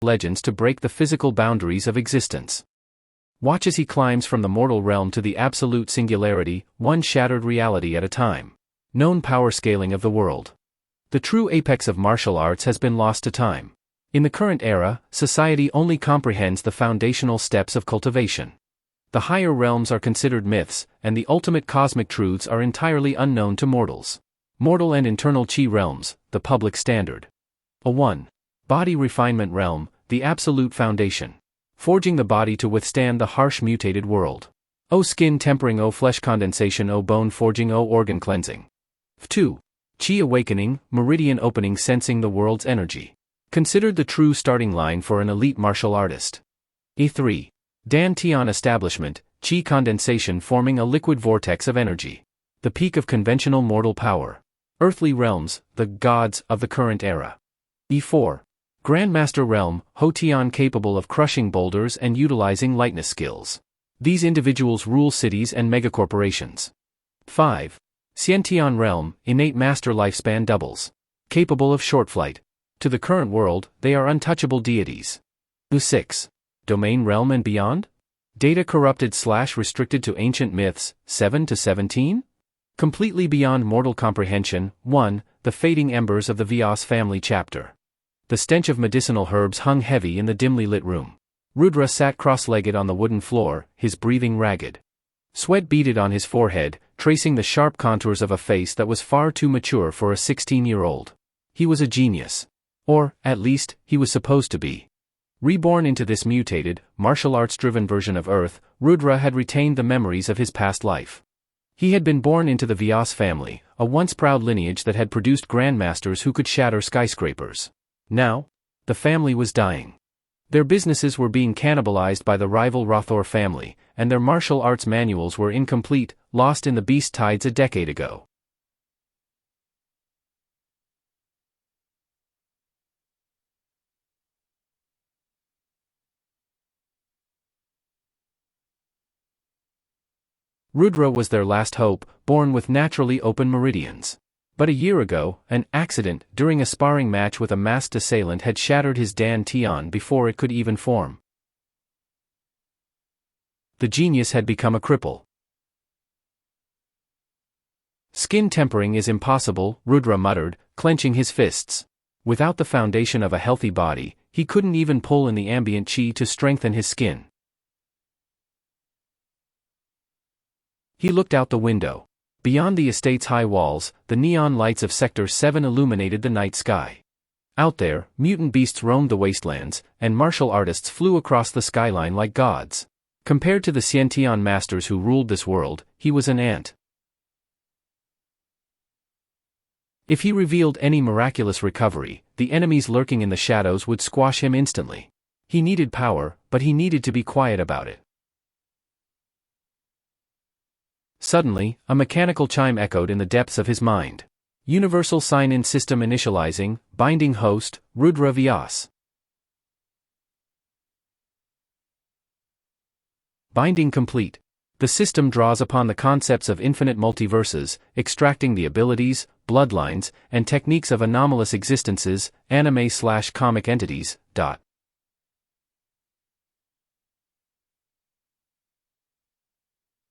legends to break the physical boundaries of existence. Watch as he climbs from the mortal realm to the absolute singularity, one shattered reality at a time. Known power scaling of the world. The true apex of martial arts has been lost to time. In the current era, society only comprehends the foundational steps of cultivation. The higher realms are considered myths, and the ultimate cosmic truths are entirely unknown to mortals. Mortal and internal chi realms, the public standard. A 1. Body refinement realm, the absolute foundation. Forging the body to withstand the harsh mutated world. O skin tempering, O flesh condensation, O bone forging, O organ cleansing. 2. Chi awakening, meridian opening, sensing the world's energy. Considered the true starting line for an elite martial artist. E3. Dan Tian establishment, chi condensation forming a liquid vortex of energy. The peak of conventional mortal power. Earthly realms, the gods of the current era. E4. Grandmaster realm, Ho Tian capable of crushing boulders and utilizing lightness skills. These individuals rule cities and megacorporations. 5. Xiantian realm, innate master lifespan doubles. Capable of short flight. To the current world, they are untouchable deities. U6. Domain realm and beyond? Data corrupted/restricted to ancient myths, 7 to 17? Completely beyond mortal comprehension. 1. The fading embers of the Vyas family chapter. The stench of medicinal herbs hung heavy in the dimly lit room. Rudra sat cross-legged on the wooden floor, his breathing ragged. Sweat beaded on his forehead, tracing the sharp contours of a face that was far too mature for a 16-year-old. He was a genius. Or, at least, he was supposed to be. Reborn into this mutated, martial arts-driven version of Earth, Rudra had retained the memories of his past life. He had been born into the Vyas family, a once proud lineage that had produced grandmasters who could shatter skyscrapers. Now, the family was dying. Their businesses were being cannibalized by the rival Rathor family, and their martial arts manuals were incomplete, lost in the beast tides a decade ago. Rudra was their last hope, born with naturally open meridians. But a year ago, an accident during a sparring match with a masked assailant had shattered his Dan Tian before it could even form. The genius had become a cripple. Skin tempering is impossible, Rudra muttered, clenching his fists. Without the foundation of a healthy body, he couldn't even pull in the ambient chi to strengthen his skin. He looked out the window. Beyond the estate's high walls, the neon lights of Sector 7 illuminated the night sky. Out there, mutant beasts roamed the wastelands, and martial artists flew across the skyline like gods. Compared to the Xiantian masters who ruled this world, he was an ant. If he revealed any miraculous recovery, the enemies lurking in the shadows would squash him instantly. He needed power, but he needed to be quiet about it. Suddenly, a mechanical chime echoed in the depths of his mind. Universal sign-in system initializing, binding host, Rudra Vyas. Binding complete. The system draws upon the concepts of infinite multiverses, extracting the abilities, bloodlines, and techniques of anomalous existences, anime/comic entities.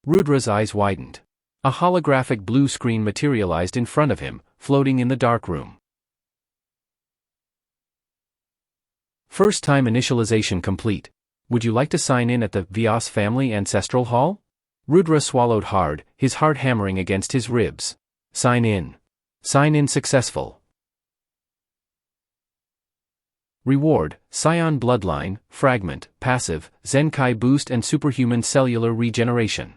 Rudra's eyes widened. A holographic blue screen materialized in front of him, floating in the dark room. First-time initialization complete. Would you like to sign in at the Vyas family ancestral hall? Rudra swallowed hard, his heart hammering against his ribs. Sign in. Sign in successful. Reward, Scion Bloodline, Fragment, Passive, Zenkai Boost and Superhuman Cellular Regeneration.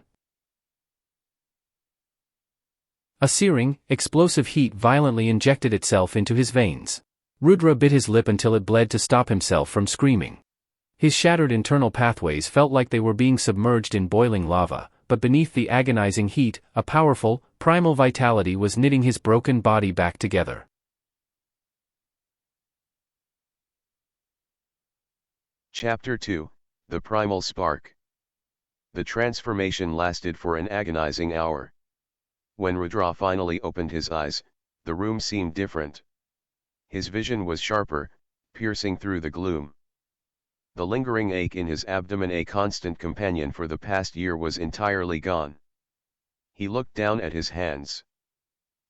A searing, explosive heat violently injected itself into his veins. Rudra bit his lip until it bled to stop himself from screaming. His shattered internal pathways felt like they were being submerged in boiling lava, but beneath the agonizing heat, a powerful, primal vitality was knitting his broken body back together. Chapter 2, The Primal Spark. The transformation lasted for an agonizing hour. When Rudra finally opened his eyes, the room seemed different. His vision was sharper, piercing through the gloom. The lingering ache in his abdomen, a constant companion for the past year, was entirely gone. He looked down at his hands.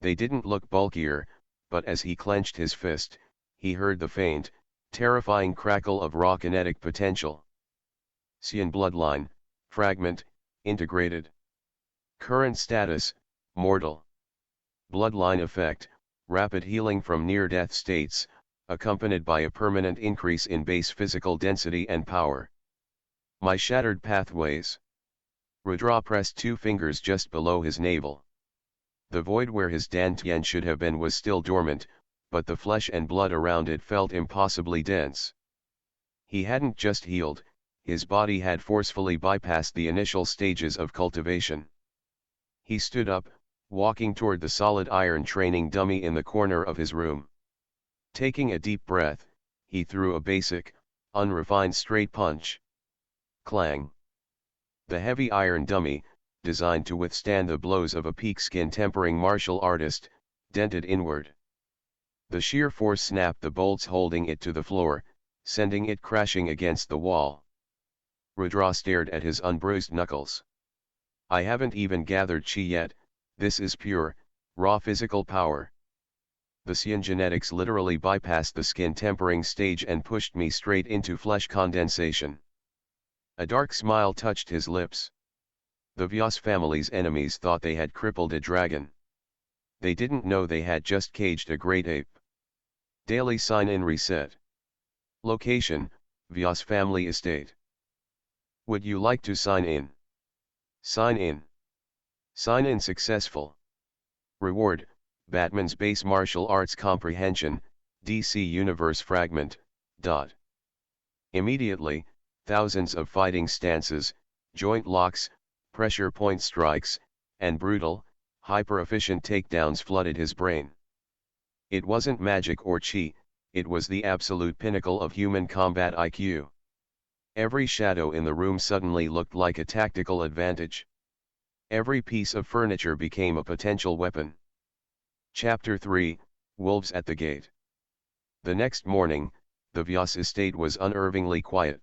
They didn't look bulkier, but as he clenched his fist, he heard the faint, terrifying crackle of raw kinetic potential. Cyan bloodline, fragment, integrated. Current status, mortal. Bloodline effect, rapid healing from near-death states, accompanied by a permanent increase in base physical density and power. My shattered pathways. Rudra pressed 2 fingers just below his navel. The void where his dantian should have been was still dormant, but the flesh and blood around it felt impossibly dense. He hadn't just healed, his body had forcefully bypassed the initial stages of cultivation. He stood up, walking toward the solid iron training dummy in the corner of his room. Taking a deep breath, he threw a basic, unrefined straight punch. Clang. The heavy iron dummy, designed to withstand the blows of a peak skin-tempering martial artist, dented inward. The sheer force snapped the bolts holding it to the floor, sending it crashing against the wall. Rudra stared at his unbruised knuckles. I haven't even gathered chi yet, this is pure, raw physical power. The Cyan genetics literally bypassed the skin-tempering stage and pushed me straight into flesh condensation. A dark smile touched his lips. The Vyas family's enemies thought they had crippled a dragon. They didn't know they had just caged a great ape. Daily sign-in reset. Location, Vyas family estate. Would you like to sign in? Sign in. Sign in successful. Reward, Batman's base martial arts comprehension, DC Universe fragment, dot. Immediately, thousands of fighting stances, joint locks, pressure point strikes, and brutal, hyper-efficient takedowns flooded his brain. It wasn't magic or chi, it was the absolute pinnacle of human combat IQ. Every shadow in the room suddenly looked like a tactical advantage. Every piece of furniture became a potential weapon. Chapter 3, Wolves at the Gate. The next morning, the Vyas estate was unnervingly quiet.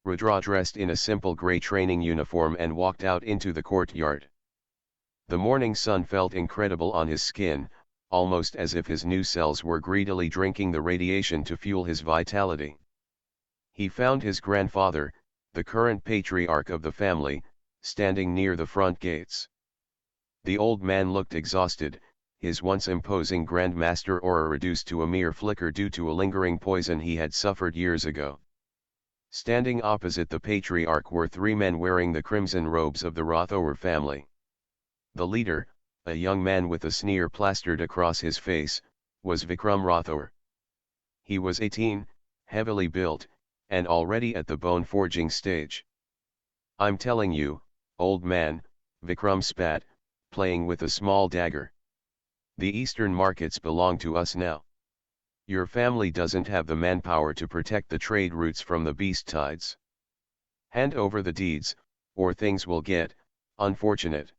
Rudra dressed in a simple grey training uniform and walked out into the courtyard. The morning sun felt incredible on his skin, almost as if his new cells were greedily drinking the radiation to fuel his vitality. He found his grandfather, the current patriarch of the family, standing near the front gates. The old man looked exhausted, his once imposing grandmaster aura reduced to a mere flicker due to a lingering poison he had suffered years ago. Standing opposite the patriarch were 3 men wearing the crimson robes of the Rathore family. The leader, a young man with a sneer plastered across his face, was Vikram Rathore. He was 18, heavily built, and already at the bone-forging stage. I'm telling you, old man, Vikram spat, playing with a small dagger. The eastern markets belong to us now. Your family doesn't have the manpower to protect the trade routes from the beast tides. Hand over the deeds, or things will get unfortunate.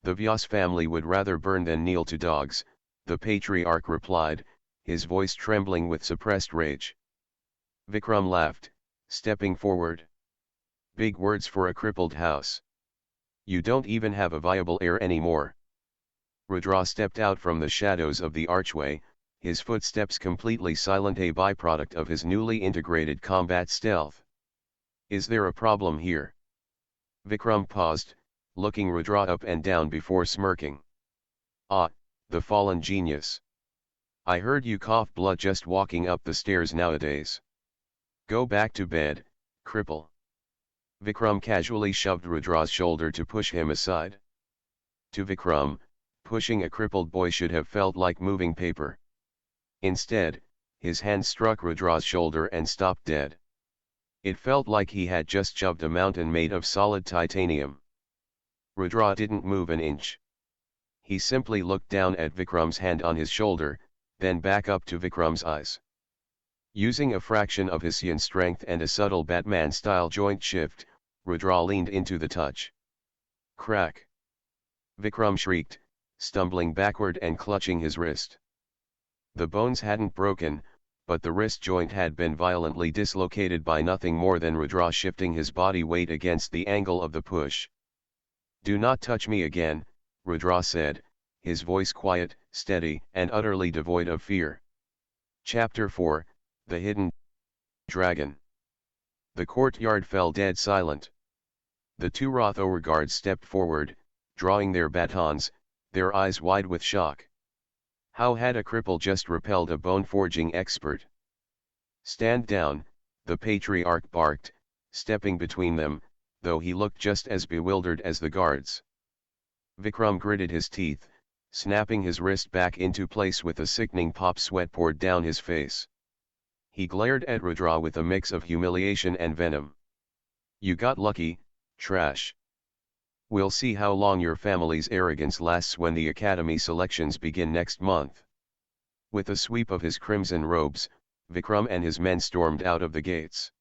The Vyas family would rather burn than kneel to dogs, the patriarch replied, his voice trembling with suppressed rage. Vikram laughed, stepping forward. Big words for a crippled house. You don't even have a viable heir anymore. Rudra stepped out from the shadows of the archway, his footsteps completely silent, a byproduct of his newly integrated combat stealth. Is there a problem here? Vikram paused, looking Rudra up and down before smirking. Ah, the fallen genius. I heard you cough blood just walking up the stairs nowadays. Go back to bed, cripple. Vikram casually shoved Rudra's shoulder to push him aside. To Vikram, pushing a crippled boy should have felt like moving paper. Instead, his hand struck Rudra's shoulder and stopped dead. It felt like he had just shoved a mountain made of solid titanium. Rudra didn't move an inch. He simply looked down at Vikram's hand on his shoulder, then back up to Vikram's eyes. Using a fraction of his Cyan strength and a subtle Batman-style joint shift, Rudra leaned into the touch. Crack! Vikram shrieked, stumbling backward and clutching his wrist. The bones hadn't broken, but the wrist joint had been violently dislocated by nothing more than Rudra shifting his body weight against the angle of the push. "Do not touch me again," Rudra said, his voice quiet, steady, and utterly devoid of fear. Chapter 4, The Hidden Dragon. The courtyard fell dead silent. The two Rothower guards stepped forward, drawing their batons, their eyes wide with shock. How had a cripple just repelled a bone-forging expert? "Stand down," the patriarch barked, stepping between them, though he looked just as bewildered as the guards. Vikram gritted his teeth, snapping his wrist back into place with a sickening pop. Sweat poured down his face. He glared at Rudra with a mix of humiliation and venom. "You got lucky, trash. We'll see how long your family's arrogance lasts when the academy selections begin next month." With a sweep of his crimson robes, Vikram and his men stormed out of the gates.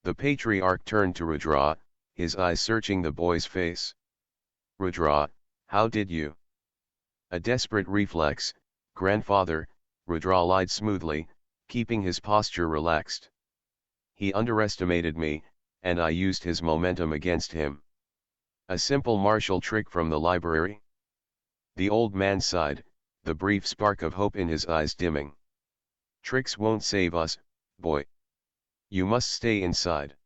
The patriarch turned to Rudra, his eyes searching the boy's face. "Rudra, how did you?" "A desperate reflex, grandfather," Rudra lied smoothly, keeping his posture relaxed. "He underestimated me, and I used his momentum against him." "A simple martial trick from the library?" The old man sighed, the brief spark of hope in his eyes dimming. "Tricks won't save us, boy. You must stay inside.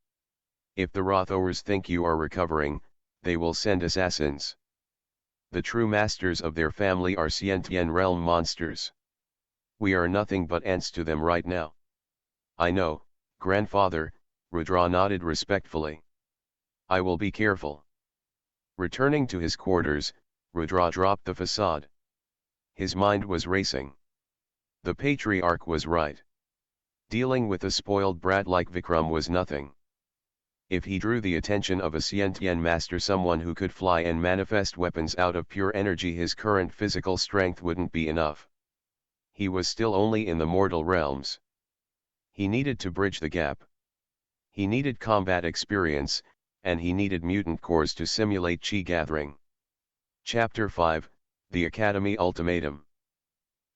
If the Rothowers think you are recovering, they will send assassins. The true masters of their family are Scientian realm monsters. We are nothing but ants to them right now." "I know, grandfather," Rudra nodded respectfully. "I will be careful." Returning to his quarters, Rudra dropped the facade. His mind was racing. The patriarch was right. Dealing with a spoiled brat like Vikram was nothing. If he drew the attention of a Scientian master, someone who could fly and manifest weapons out of pure energy, his current physical strength wouldn't be enough. He was still only in the mortal realms. He needed to bridge the gap. He needed combat experience, and he needed mutant cores to simulate chi gathering. Chapter 5, The Academy Ultimatum.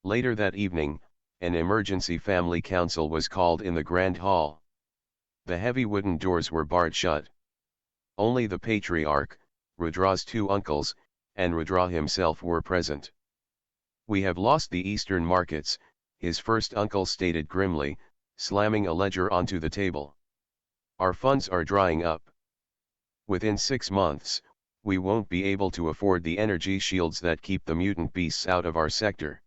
Later that evening, an emergency family council was called in the grand hall. The heavy wooden doors were barred shut. Only the patriarch, Rudra's two uncles, and Rudra himself were present. "We have lost the eastern markets," his first uncle stated grimly, slamming a ledger onto the table. "Our funds are drying up. Within 6 months, we won't be able to afford the energy shields that keep the mutant beasts out of our sector."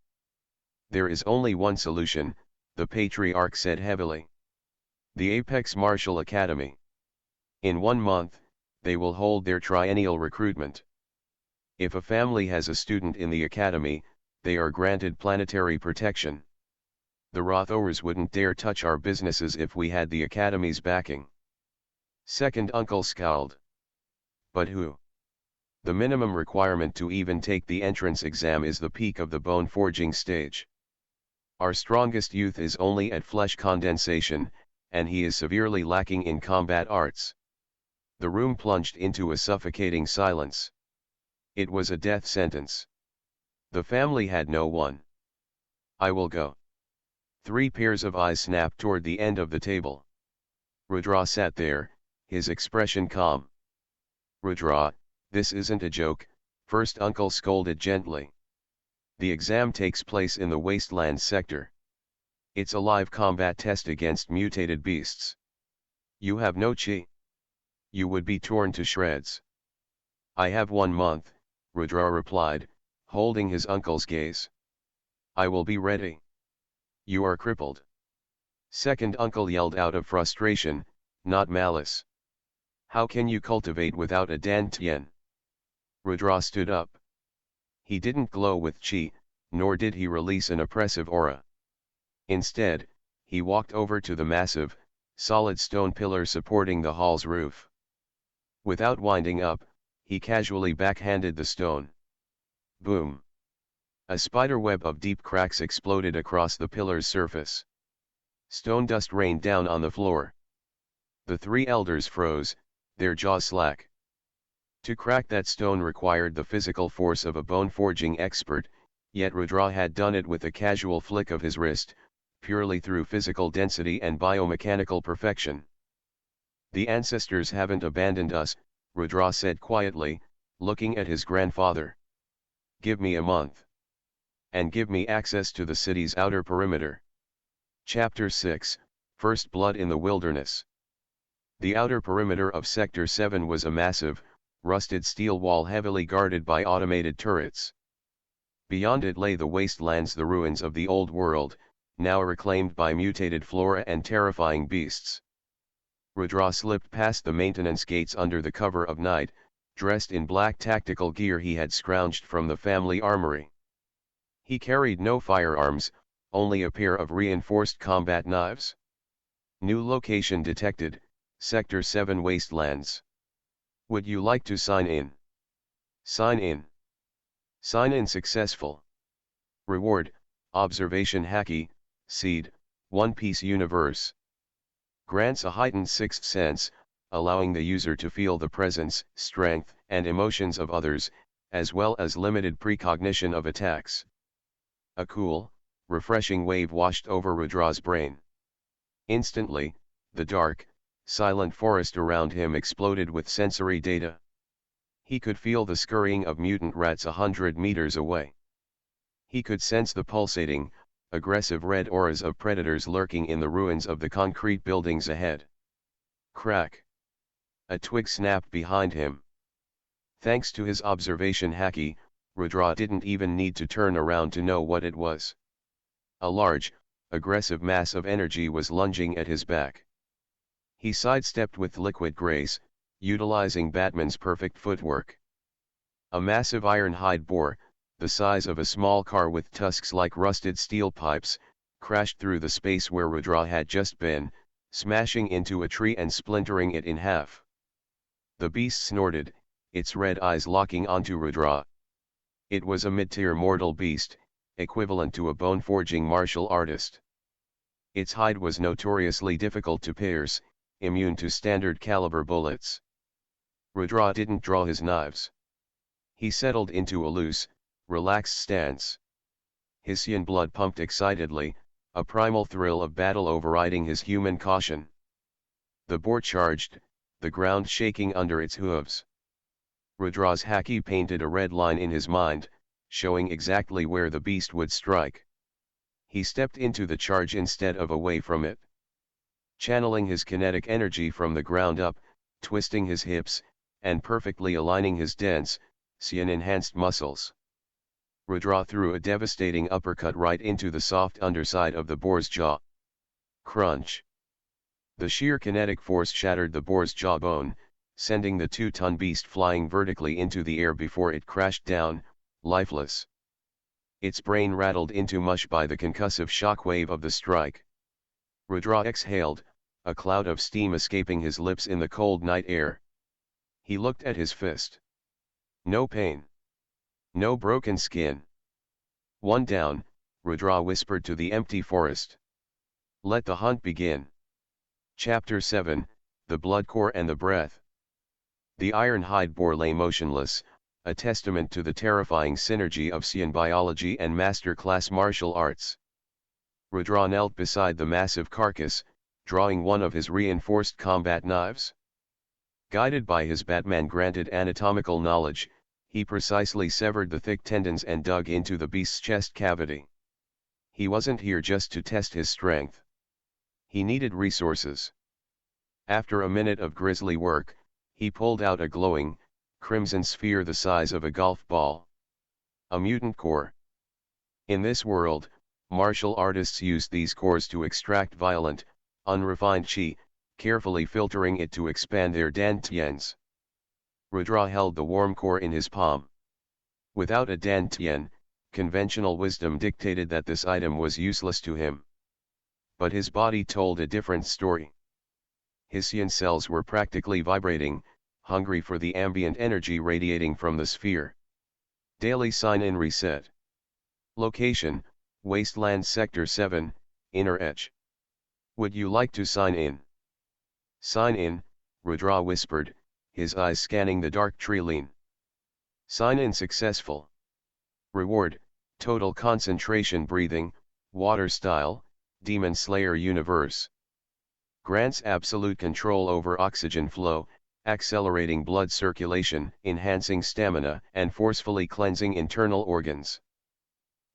"There is only one solution," the patriarch said heavily. "The Apex Martial Academy. In 1 month, they will hold their triennial recruitment. If a family has a student in the academy, they are granted planetary protection. The Rothowers wouldn't dare touch our businesses if we had the academy's backing." Second uncle scowled. "But who? The minimum requirement to even take the entrance exam is the peak of the bone forging stage. Our strongest youth is only at flesh condensation, and he is severely lacking in combat arts." The room plunged into a suffocating silence. It was a death sentence. The family had no one. "I will go." 3 pairs of eyes snapped toward the end of the table. Rudra sat there, his expression calm. "Rudra, this isn't a joke," first uncle scolded gently. "The exam takes place in the wasteland sector. It's a live combat test against mutated beasts. You have no chi. You would be torn to shreds." "I have 1 month," Rudra replied, holding his uncle's gaze. "I will be ready." "You are crippled." Second uncle yelled out of frustration, not malice. "How can you cultivate without a dantian?" Rudra stood up. He didn't glow with chi, nor did he release an oppressive aura. Instead, he walked over to the massive, solid stone pillar supporting the hall's roof. Without winding up, he casually backhanded the stone. Boom! A spiderweb of deep cracks exploded across the pillar's surface. Stone dust rained down on the floor. The 3 elders froze, their jaws slack. To crack that stone required the physical force of a bone-forging expert, yet Rudra had done it with a casual flick of his wrist, purely through physical density and biomechanical perfection. The ancestors haven't abandoned us, Rudra said quietly, looking at his grandfather. Give me a month. And give me access to the city's outer perimeter. Chapter 6, First Blood in the Wilderness. The outer perimeter of Sector 7 was a massive, rusted steel wall heavily guarded by automated turrets. Beyond it lay the wastelands, the ruins of the old world, now reclaimed by mutated flora and terrifying beasts. Rudra slipped past the maintenance gates under the cover of night, dressed in black tactical gear he had scrounged from the family armory. He carried no firearms, only a pair of reinforced combat knives. New location detected, Sector 7 Wastelands. Would you like to sign in? Sign in. Sign in successful. Reward, Observation Haki, Seed, One Piece Universe. Grants a heightened sixth sense, allowing the user to feel the presence, strength, and emotions of others, as well as limited precognition of attacks. A cool, refreshing wave washed over Rudra's brain. Instantly, the dark, silent forest around him exploded with sensory data. He could feel the scurrying of mutant rats 100 meters away. He could sense the pulsating, aggressive red auras of predators lurking in the ruins of the concrete buildings ahead. Crack! A twig snapped behind him. Thanks to his observation haki, Rudra didn't even need to turn around to know what it was. A large, aggressive mass of energy was lunging at his back. He sidestepped with liquid grace, utilizing Batman's perfect footwork. A massive iron-hide boar, the size of a small car with tusks like rusted steel pipes, crashed through the space where Rudra had just been, smashing into a tree and splintering it in half. The beast snorted, its red eyes locking onto Rudra. It was a mid-tier mortal beast, equivalent to a bone-forging martial artist. Its hide was notoriously difficult to pierce, immune to standard caliber bullets. Rudra didn't draw his knives. He settled into a loose, relaxed stance. His yin blood pumped excitedly, a primal thrill of battle overriding his human caution. The boar charged, the ground shaking under its hooves. Rudra's haki painted a red line in his mind, showing exactly where the beast would strike. He stepped into the charge instead of away from it. Channeling his kinetic energy from the ground up, twisting his hips, and perfectly aligning his dense, Xian-enhanced muscles. Rudra threw a devastating uppercut right into the soft underside of the boar's jaw. Crunch! The sheer kinetic force shattered the boar's jawbone, sending the 2-ton beast flying vertically into the air before it crashed down, lifeless. Its brain rattled into mush by the concussive shockwave of the strike. Rudra exhaled, a cloud of steam escaping his lips in the cold night air. He looked at his fist. No pain. No broken skin. One down, Rudra whispered to the empty forest. Let the hunt begin. Chapter 7, The Blood Core and the Breath. The iron-hide boar lay motionless, a testament to the terrifying synergy of Xian biology and master-class martial arts. Rudra knelt beside the massive carcass, drawing one of his reinforced combat knives. Guided by his Batman-granted anatomical knowledge, he precisely severed the thick tendons and dug into the beast's chest cavity. He wasn't here just to test his strength. He needed resources. After a minute of grisly work, he pulled out a glowing, crimson sphere the size of a golf ball. A mutant core. In this world, martial artists use these cores to extract violent, unrefined qi, carefully filtering it to expand their dantians. Rudra held the warm core in his palm. Without a dantian, conventional wisdom dictated that this item was useless to him. But his body told a different story. His yin cells were practically vibrating, hungry for the ambient energy radiating from the sphere. Daily sign-in reset. Location, Wasteland Sector 7, Inner Edge. Would you like to sign in? Sign in, Rudra whispered, his eyes scanning the dark tree line. Sign in successful. Reward, total concentration breathing, water style, Demon Slayer universe. Grants absolute control over oxygen flow, accelerating blood circulation, enhancing stamina, and forcefully cleansing internal organs.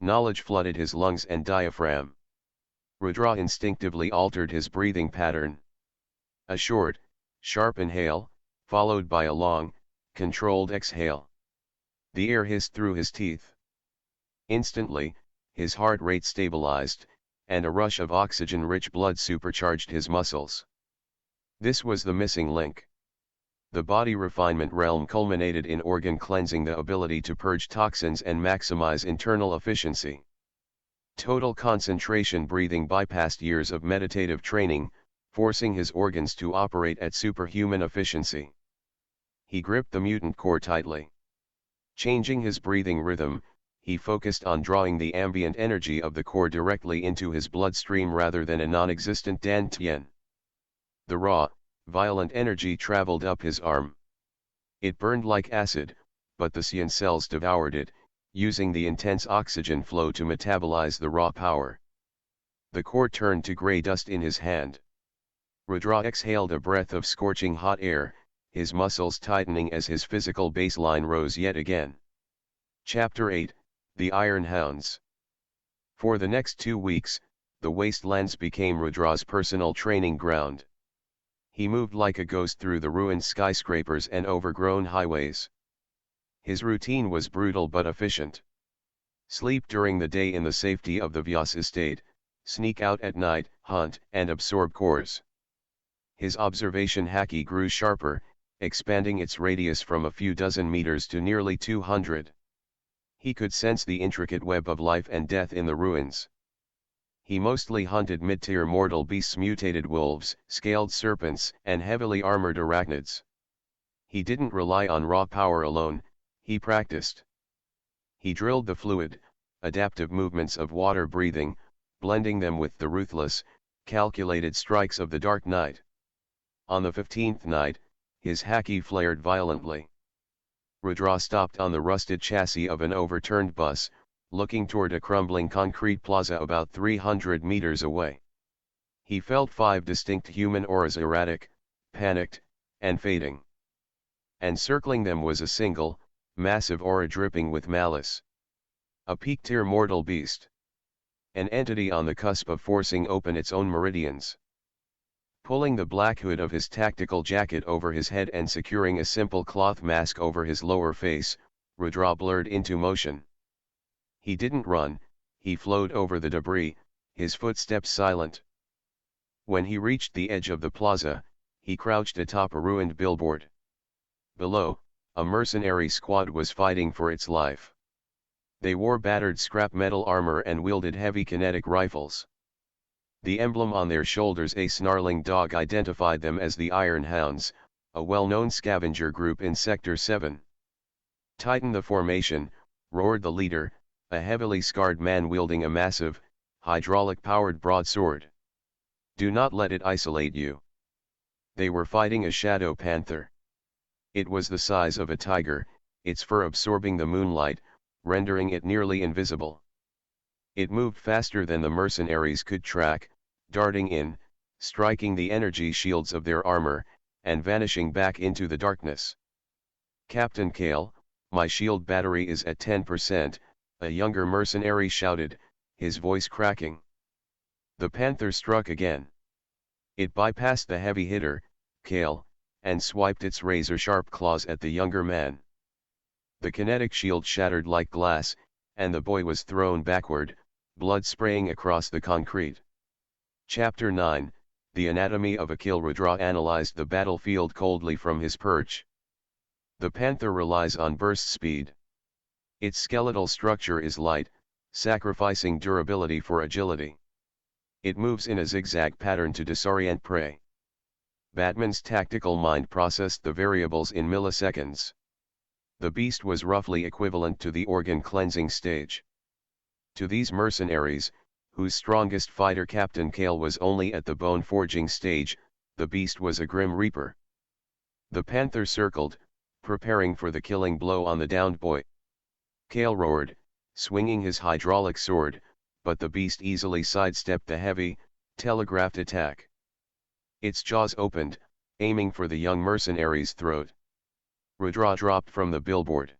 Knowledge flooded his lungs and diaphragm. Rudra instinctively altered his breathing pattern. A short, sharp inhale, followed by a long, controlled exhale. The air hissed through his teeth. Instantly, his heart rate stabilized, and a rush of oxygen-rich blood supercharged his muscles. This was the missing link. The body refinement realm culminated in organ cleansing, the ability to purge toxins and maximize internal efficiency. Total concentration breathing bypassed years of meditative training, forcing his organs to operate at superhuman efficiency. He gripped the mutant core tightly. Changing his breathing rhythm, he focused on drawing the ambient energy of the core directly into his bloodstream rather than a non-existent dantian. The raw, violent energy traveled up his arm. It burned like acid, but the cyan cells devoured it, using the intense oxygen flow to metabolize the raw power. The core turned to gray dust in his hand. Rudra exhaled a breath of scorching hot air, his muscles tightening as his physical baseline rose yet again. Chapter 8, The Iron Hounds. For the next 2 weeks, the wastelands became Rudra's personal training ground. He moved like a ghost through the ruined skyscrapers and overgrown highways. His routine was brutal but efficient. Sleep during the day in the safety of the Vyas estate, sneak out at night, hunt and absorb cores. His observation haki grew sharper, expanding its radius from a few dozen meters to nearly 200. He could sense the intricate web of life and death in the ruins. He mostly hunted mid-tier mortal beasts, mutated wolves, scaled serpents, and heavily armored arachnids. He didn't rely on raw power alone, he practiced. He drilled the fluid, adaptive movements of water breathing, blending them with the ruthless, calculated strikes of the dark night. On the 15th night, his haki flared violently. Rudra stopped on the rusted chassis of an overturned bus, looking toward a crumbling concrete plaza about 300 meters away. He felt 5 distinct human auras, erratic, panicked, and fading. And circling them was a single, massive aura dripping with malice. A peak-tier mortal beast. An entity on the cusp of forcing open its own meridians. Pulling the black hood of his tactical jacket over his head and securing a simple cloth mask over his lower face, Rudra blurred into motion. He didn't run, he flowed over the debris, his footsteps silent. When he reached the edge of the plaza, he crouched atop a ruined billboard. Below, a mercenary squad was fighting for its life. They wore battered scrap metal armor and wielded heavy kinetic rifles. The emblem on their shoulders, a snarling dog, identified them as the Iron Hounds, a well-known scavenger group in Sector 7. "Tighten the formation," roared the leader, a heavily scarred man wielding a massive, hydraulic-powered broadsword. "Do not let it isolate you." They were fighting a shadow panther. It was the size of a tiger, its fur absorbing the moonlight, rendering it nearly invisible. It moved faster than the mercenaries could track, darting in, striking the energy shields of their armor, and vanishing back into the darkness. "Captain Kale, my shield battery is at 10%, a younger mercenary shouted, his voice cracking. The panther struck again. It bypassed the heavy hitter, Kale, and swiped its razor-sharp claws at the younger man. The kinetic shield shattered like glass, and the boy was thrown backward, blood spraying across the concrete. Chapter 9, The Anatomy of a Kill. Rudra analyzed the battlefield coldly from his perch. The panther relies on burst speed. Its skeletal structure is light, sacrificing durability for agility. It moves in a zigzag pattern to disorient prey. Batman's tactical mind processed the variables in milliseconds. The beast was roughly equivalent to the organ cleansing stage. To these mercenaries, whose strongest fighter Captain Kale was only at the bone forging stage, the beast was a grim reaper. The panther circled, preparing for the killing blow on the downed boy. Kale roared, swinging his hydraulic sword, but the beast easily sidestepped the heavy, telegraphed attack. Its jaws opened, aiming for the young mercenary's throat. Rudra dropped from the billboard.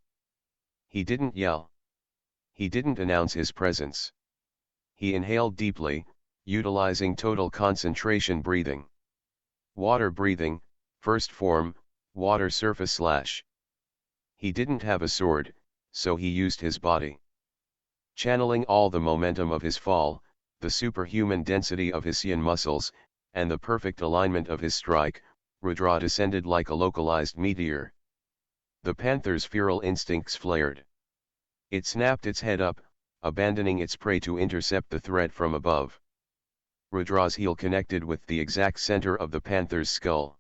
He didn't yell. He didn't announce his presence. He inhaled deeply, utilizing total concentration breathing. Water breathing, first form, water surface slash. He didn't have a sword, so he used his body. Channeling all the momentum of his fall, the superhuman density of his sien muscles, and the perfect alignment of his strike, Rudra descended like a localized meteor. The panther's feral instincts flared. It snapped its head up, abandoning its prey to intercept the threat from above. Rudra's heel connected with the exact center of the panther's skull.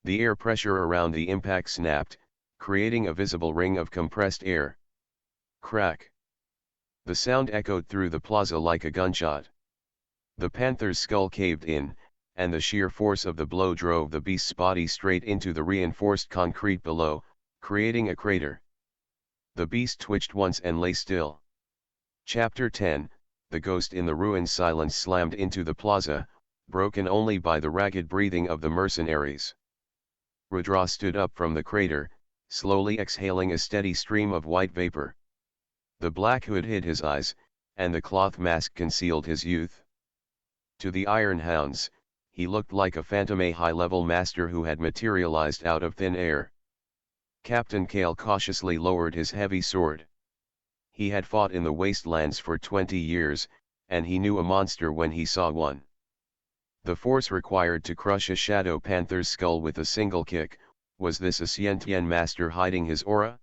The air pressure around the impact snapped, creating a visible ring of compressed air. Crack! The sound echoed through the plaza like a gunshot. The panther's skull caved in, and the sheer force of the blow drove the beast's body straight into the reinforced concrete below, creating a crater. The beast twitched once and lay still. Chapter 10, The Ghost in the Ruins. Silence slammed into the plaza, broken only by the ragged breathing of the mercenaries. Rudra stood up from the crater, slowly exhaling a steady stream of white vapor. The black hood hid his eyes, and the cloth mask concealed his youth. To the iron hounds, he looked like a phantom, a high-level master who had materialized out of thin air. Captain Kale cautiously lowered his heavy sword. He had fought in the wastelands for 20 years, and he knew a monster when he saw one. The force required to crush a shadow panther's skull with a single kick, was this a Xiantian master hiding his aura?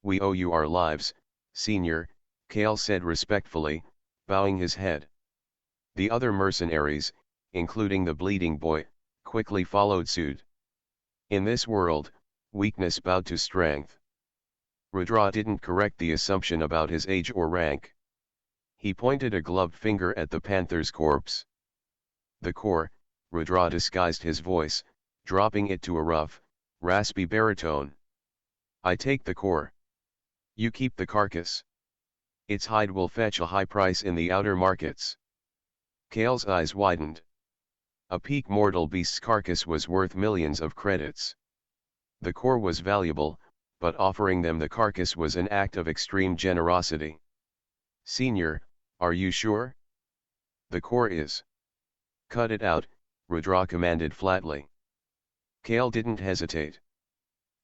We owe you our lives, Senior, Kale said respectfully, bowing his head. The other mercenaries, including the bleeding boy, quickly followed suit. In this world, weakness bowed to strength. Rudra didn't correct the assumption about his age or rank. He pointed a gloved finger at the panther's corpse. The core, Rudra disguised his voice, dropping it to a rough, raspy baritone. I take the core. You keep the carcass. Its hide will fetch a high price in the outer markets. Kale's eyes widened. A peak mortal beast's carcass was worth millions of credits. The core was valuable, but offering them the carcass was an act of extreme generosity. Senior, are you sure? The core is. Cut it out, Rudra commanded flatly. Kale didn't hesitate.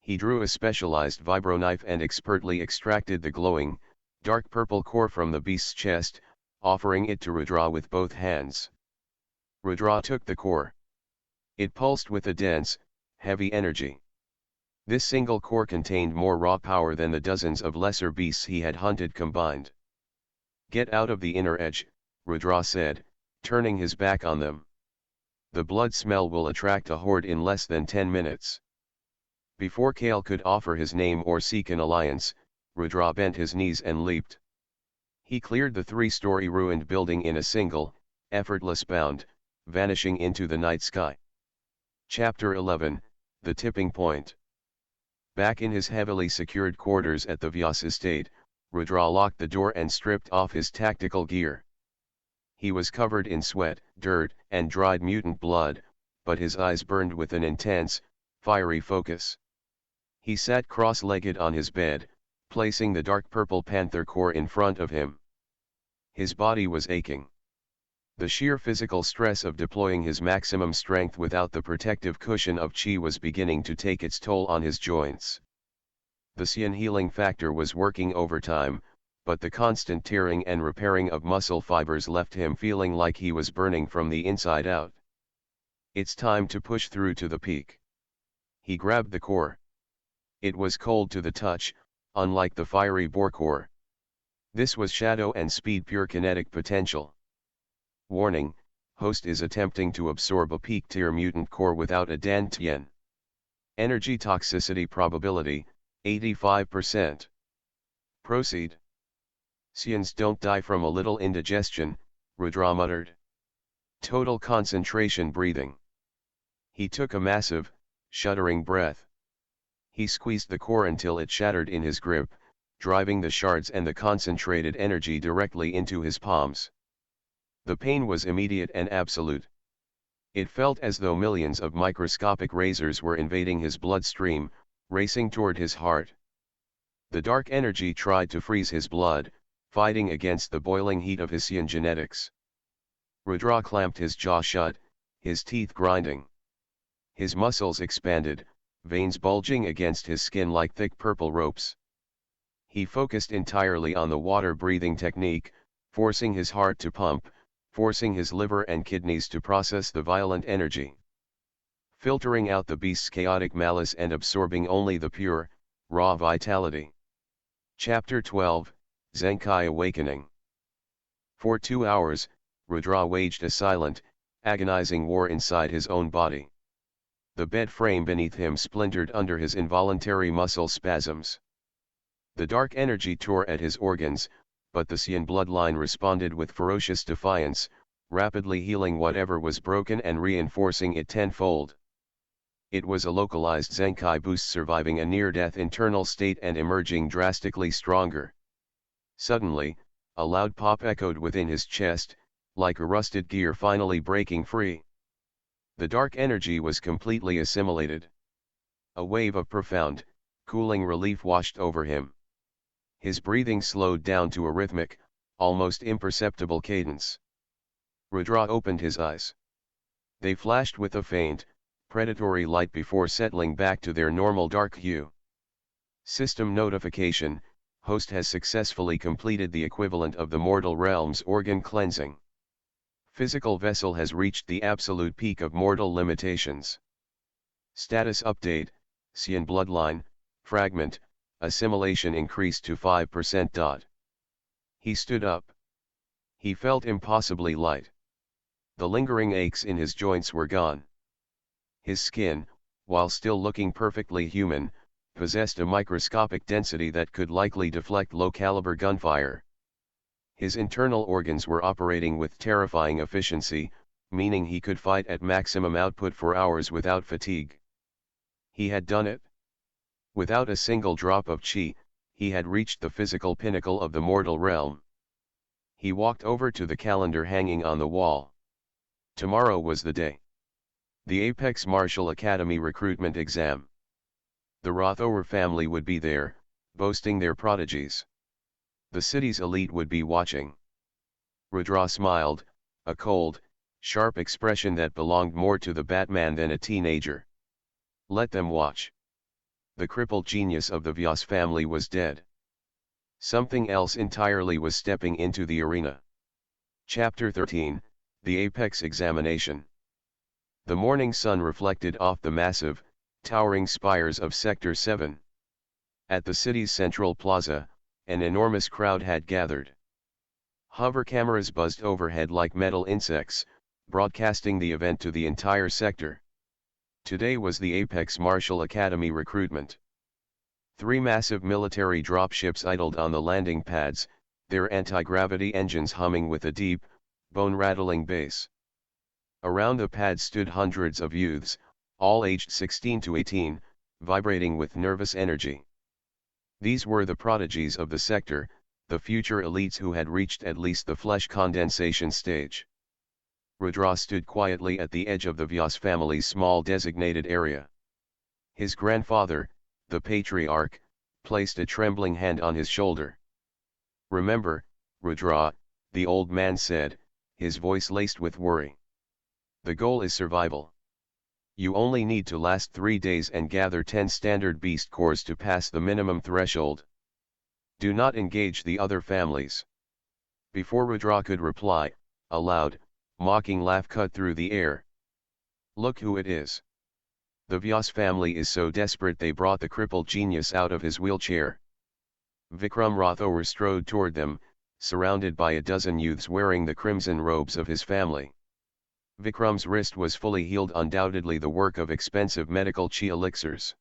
He drew a specialized vibroknife and expertly extracted the glowing, dark purple core from the beast's chest, offering it to Rudra with both hands. Rudra took the core. It pulsed with a dense, heavy energy. This single core contained more raw power than the dozens of lesser beasts he had hunted combined. Get out of the inner edge, Rudra said, turning his back on them. The blood smell will attract a horde in less than 10 minutes. Before Kale could offer his name or seek an alliance, Rudra bent his knees and leaped. He cleared the 3-story ruined building in a single, effortless bound, vanishing into the night sky. Chapter 11, The Tipping Point. Back in his heavily secured quarters at the Vyas estate, Rudra locked the door and stripped off his tactical gear. He was covered in sweat, dirt, and dried mutant blood, but his eyes burned with an intense, fiery focus. He sat cross-legged on his bed, placing the dark purple panther core in front of him. His body was aching. The sheer physical stress of deploying his maximum strength without the protective cushion of chi was beginning to take its toll on his joints. The Xian healing factor was working overtime, but the constant tearing and repairing of muscle fibers left him feeling like he was burning from the inside out. It's time to push through to the peak. He grabbed the core. It was cold to the touch, unlike the fiery boar core. This was shadow and speed pure kinetic potential. Warning, host is attempting to absorb a peak tier mutant core without a dantian. Energy toxicity probability, 85%. Proceed. Xians don't die from a little indigestion, Rudra muttered. Total concentration breathing. He took a massive, shuddering breath. He squeezed the core until it shattered in his grip, driving the shards and the concentrated energy directly into his palms. The pain was immediate and absolute. It felt as though millions of microscopic razors were invading his bloodstream, racing toward his heart. The dark energy tried to freeze his blood, fighting against the boiling heat of his Xian genetics. Rudra clamped his jaw shut, his teeth grinding. His muscles expanded, veins bulging against his skin like thick purple ropes. He focused entirely on the water-breathing technique, forcing his heart to pump, forcing his liver and kidneys to process the violent energy. Filtering out the beast's chaotic malice and absorbing only the pure, raw vitality. Chapter 12, Zenkai Awakening. For 2 hours, Rudra waged a silent, agonizing war inside his own body. The bed frame beneath him splintered under his involuntary muscle spasms. The dark energy tore at his organs, but the Xian bloodline responded with ferocious defiance, rapidly healing whatever was broken and reinforcing it tenfold. It was a localized Zenkai boost, surviving a near-death internal state and emerging drastically stronger. Suddenly, a loud pop echoed within his chest, like a rusted gear finally breaking free. The dark energy was completely assimilated. A wave of profound, cooling relief washed over him. His breathing slowed down to a rhythmic, almost imperceptible cadence. Rudra opened his eyes. They flashed with a faint, predatory light before settling back to their normal dark hue. System notification: host has successfully completed the equivalent of the mortal realm's organ cleansing. Physical vessel has reached the absolute peak of mortal limitations. Status update: Xian bloodline, fragment, assimilation increased to 5%. He stood up. He felt impossibly light. The lingering aches in his joints were gone. His skin, while still looking perfectly human, possessed a microscopic density that could likely deflect low-caliber gunfire. His internal organs were operating with terrifying efficiency, meaning he could fight at maximum output for hours without fatigue. He had done it. Without a single drop of chi, he had reached the physical pinnacle of the mortal realm. He walked over to the calendar hanging on the wall. Tomorrow was the day. The Apex Martial Academy recruitment exam. The Rothower family would be there, boasting their prodigies. The city's elite would be watching. Rudra smiled, a cold, sharp expression that belonged more to the Batman than a teenager. Let them watch. The crippled genius of the Vyas family was dead. Something else entirely was stepping into the arena. Chapter 13, The Apex Examination. The morning sun reflected off the massive, towering spires of Sector 7. At the city's central plaza, an enormous crowd had gathered. Hover cameras buzzed overhead like metal insects, broadcasting the event to the entire sector. Today was the Apex Martial Academy recruitment. 3 massive military dropships idled on the landing pads, their anti-gravity engines humming with a deep, bone-rattling bass. Around the pads stood hundreds of youths, all aged 16 to 18, vibrating with nervous energy. These were the prodigies of the sector, the future elites who had reached at least the flesh condensation stage. Rudra stood quietly at the edge of the Vyas family's small designated area. His grandfather, the patriarch, placed a trembling hand on his shoulder. "Remember, Rudra," the old man said, his voice laced with worry. "The goal is survival. You only need to last 3 days and gather 10 standard beast cores to pass the minimum threshold. Do not engage the other families." Before Rudra could reply, a loud, mocking laugh cut through the air. "Look who it is. The Vyas family is so desperate they brought the crippled genius out of his wheelchair." Vikram Rothower strode toward them, surrounded by a dozen youths wearing the crimson robes of his family. Vikram's wrist was fully healed, undoubtedly the work of expensive medical chi elixirs.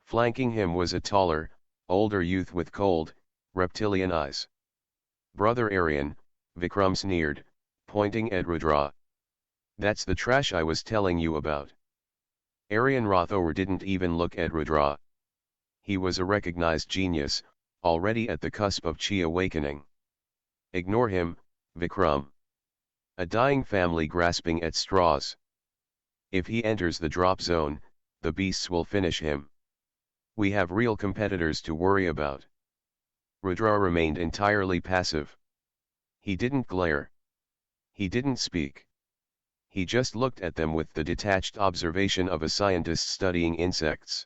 Flanking him was a taller, older youth with cold, reptilian eyes. "Brother Aryan," Vikram sneered, pointing at Rudra. "That's the trash I was telling you about." Aryan Rothower didn't even look at Rudra. He was a recognized genius, already at the cusp of chi awakening. Ignore him, Vikram. A dying family grasping at straws. If he enters the drop zone, the beasts will finish him. We have real competitors to worry about. Rudra remained entirely passive. He didn't glare. He didn't speak. He just looked at them with the detached observation of a scientist studying insects.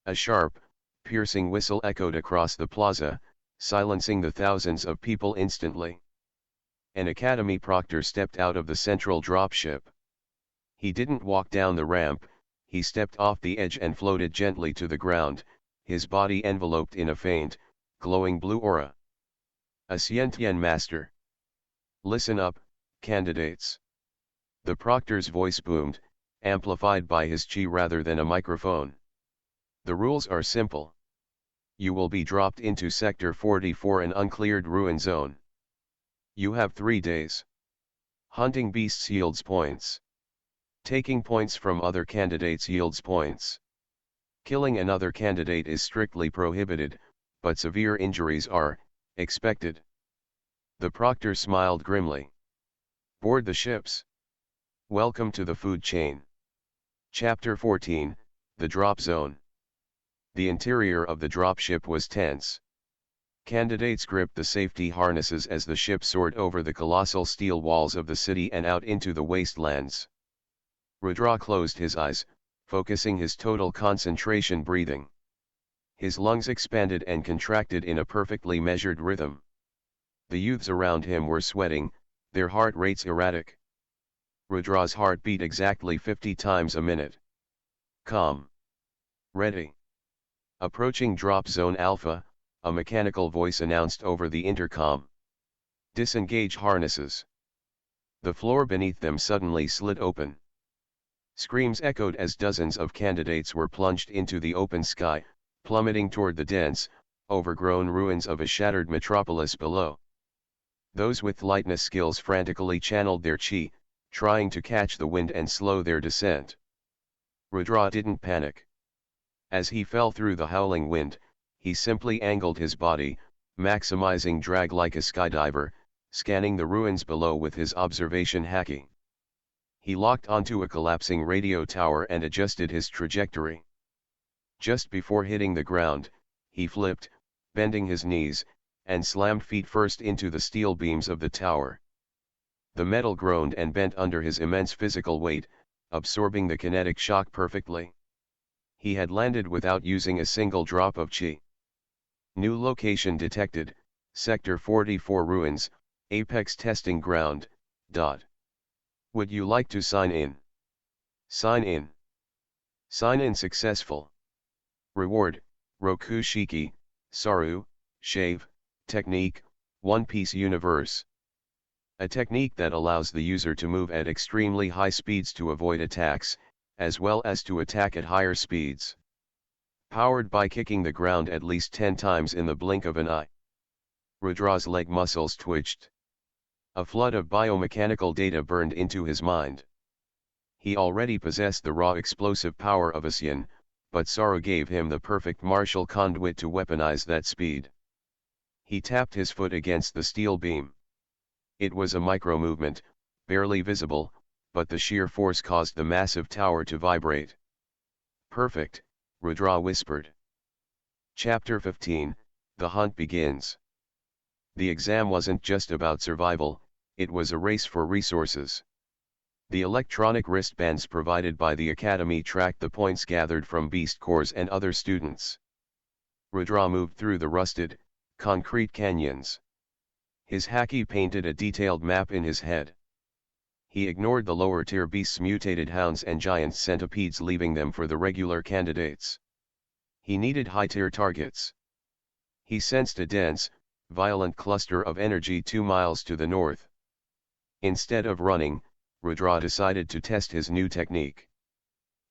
A sharp, piercing whistle echoed across the plaza, silencing the thousands of people instantly. An academy proctor stepped out of the central dropship. He didn't walk down the ramp, he stepped off the edge and floated gently to the ground, his body enveloped in a faint, glowing blue aura. A Xiantian master. Listen up, candidates. The proctor's voice boomed, amplified by his chi rather than a microphone. The rules are simple. You will be dropped into Sector 44, an uncleared ruin zone. You have 3 days. Hunting beasts yields points. Taking points from other candidates yields points. Killing another candidate is strictly prohibited, but severe injuries are expected. The proctor smiled grimly. Board the ships. Welcome to the food chain. Chapter 14, The Drop Zone. The interior of the dropship was tense. Candidates gripped the safety harnesses as the ship soared over the colossal steel walls of the city and out into the wastelands. Rudra closed his eyes, focusing his total concentration breathing. His lungs expanded and contracted in a perfectly measured rhythm. The youths around him were sweating, their heart rates erratic. Rudra's heart beat exactly 50 times a minute. Calm. Ready. Approaching Drop Zone Alpha, a mechanical voice announced over the intercom. Disengage harnesses. The floor beneath them suddenly slid open. Screams echoed as dozens of candidates were plunged into the open sky, plummeting toward the dense, overgrown ruins of a shattered metropolis below. Those with lightness skills frantically channeled their chi, trying to catch the wind and slow their descent. Rudra didn't panic. As he fell through the howling wind, he simply angled his body, maximizing drag like a skydiver, scanning the ruins below with his observation hacking. He locked onto a collapsing radio tower and adjusted his trajectory. Just before hitting the ground, he flipped, bending his knees, and slammed feet first into the steel beams of the tower. The metal groaned and bent under his immense physical weight, absorbing the kinetic shock perfectly. He had landed without using a single drop of chi. New location detected, Sector 44 ruins, Apex testing ground. Would you like to sign in? Sign in. Sign in successful. Reward, Roku Shiki, Saru, Shave, Technique, One Piece Universe. A technique that allows the user to move at extremely high speeds to avoid attacks, as well as to attack at higher speeds. Powered by kicking the ground at least 10 times in the blink of an eye. Rudra's leg muscles twitched. A flood of biomechanical data burned into his mind. He already possessed the raw explosive power of a Xian, but Saru gave him the perfect martial conduit to weaponize that speed. He tapped his foot against the steel beam. It was a micro-movement, barely visible, but the sheer force caused the massive tower to vibrate. Perfect, Rudra whispered. Chapter 15, The Hunt Begins. The exam wasn't just about survival, it was a race for resources. The electronic wristbands provided by the Academy tracked the points gathered from beast cores and other students. Rudra moved through the rusted, concrete canyons. His haki painted a detailed map in his head. He ignored the lower-tier beasts, mutated hounds and giant centipedes, leaving them for the regular candidates. He needed high-tier targets. He sensed a dense, violent cluster of energy 2 miles to the north. Instead of running, Rudra decided to test his new technique.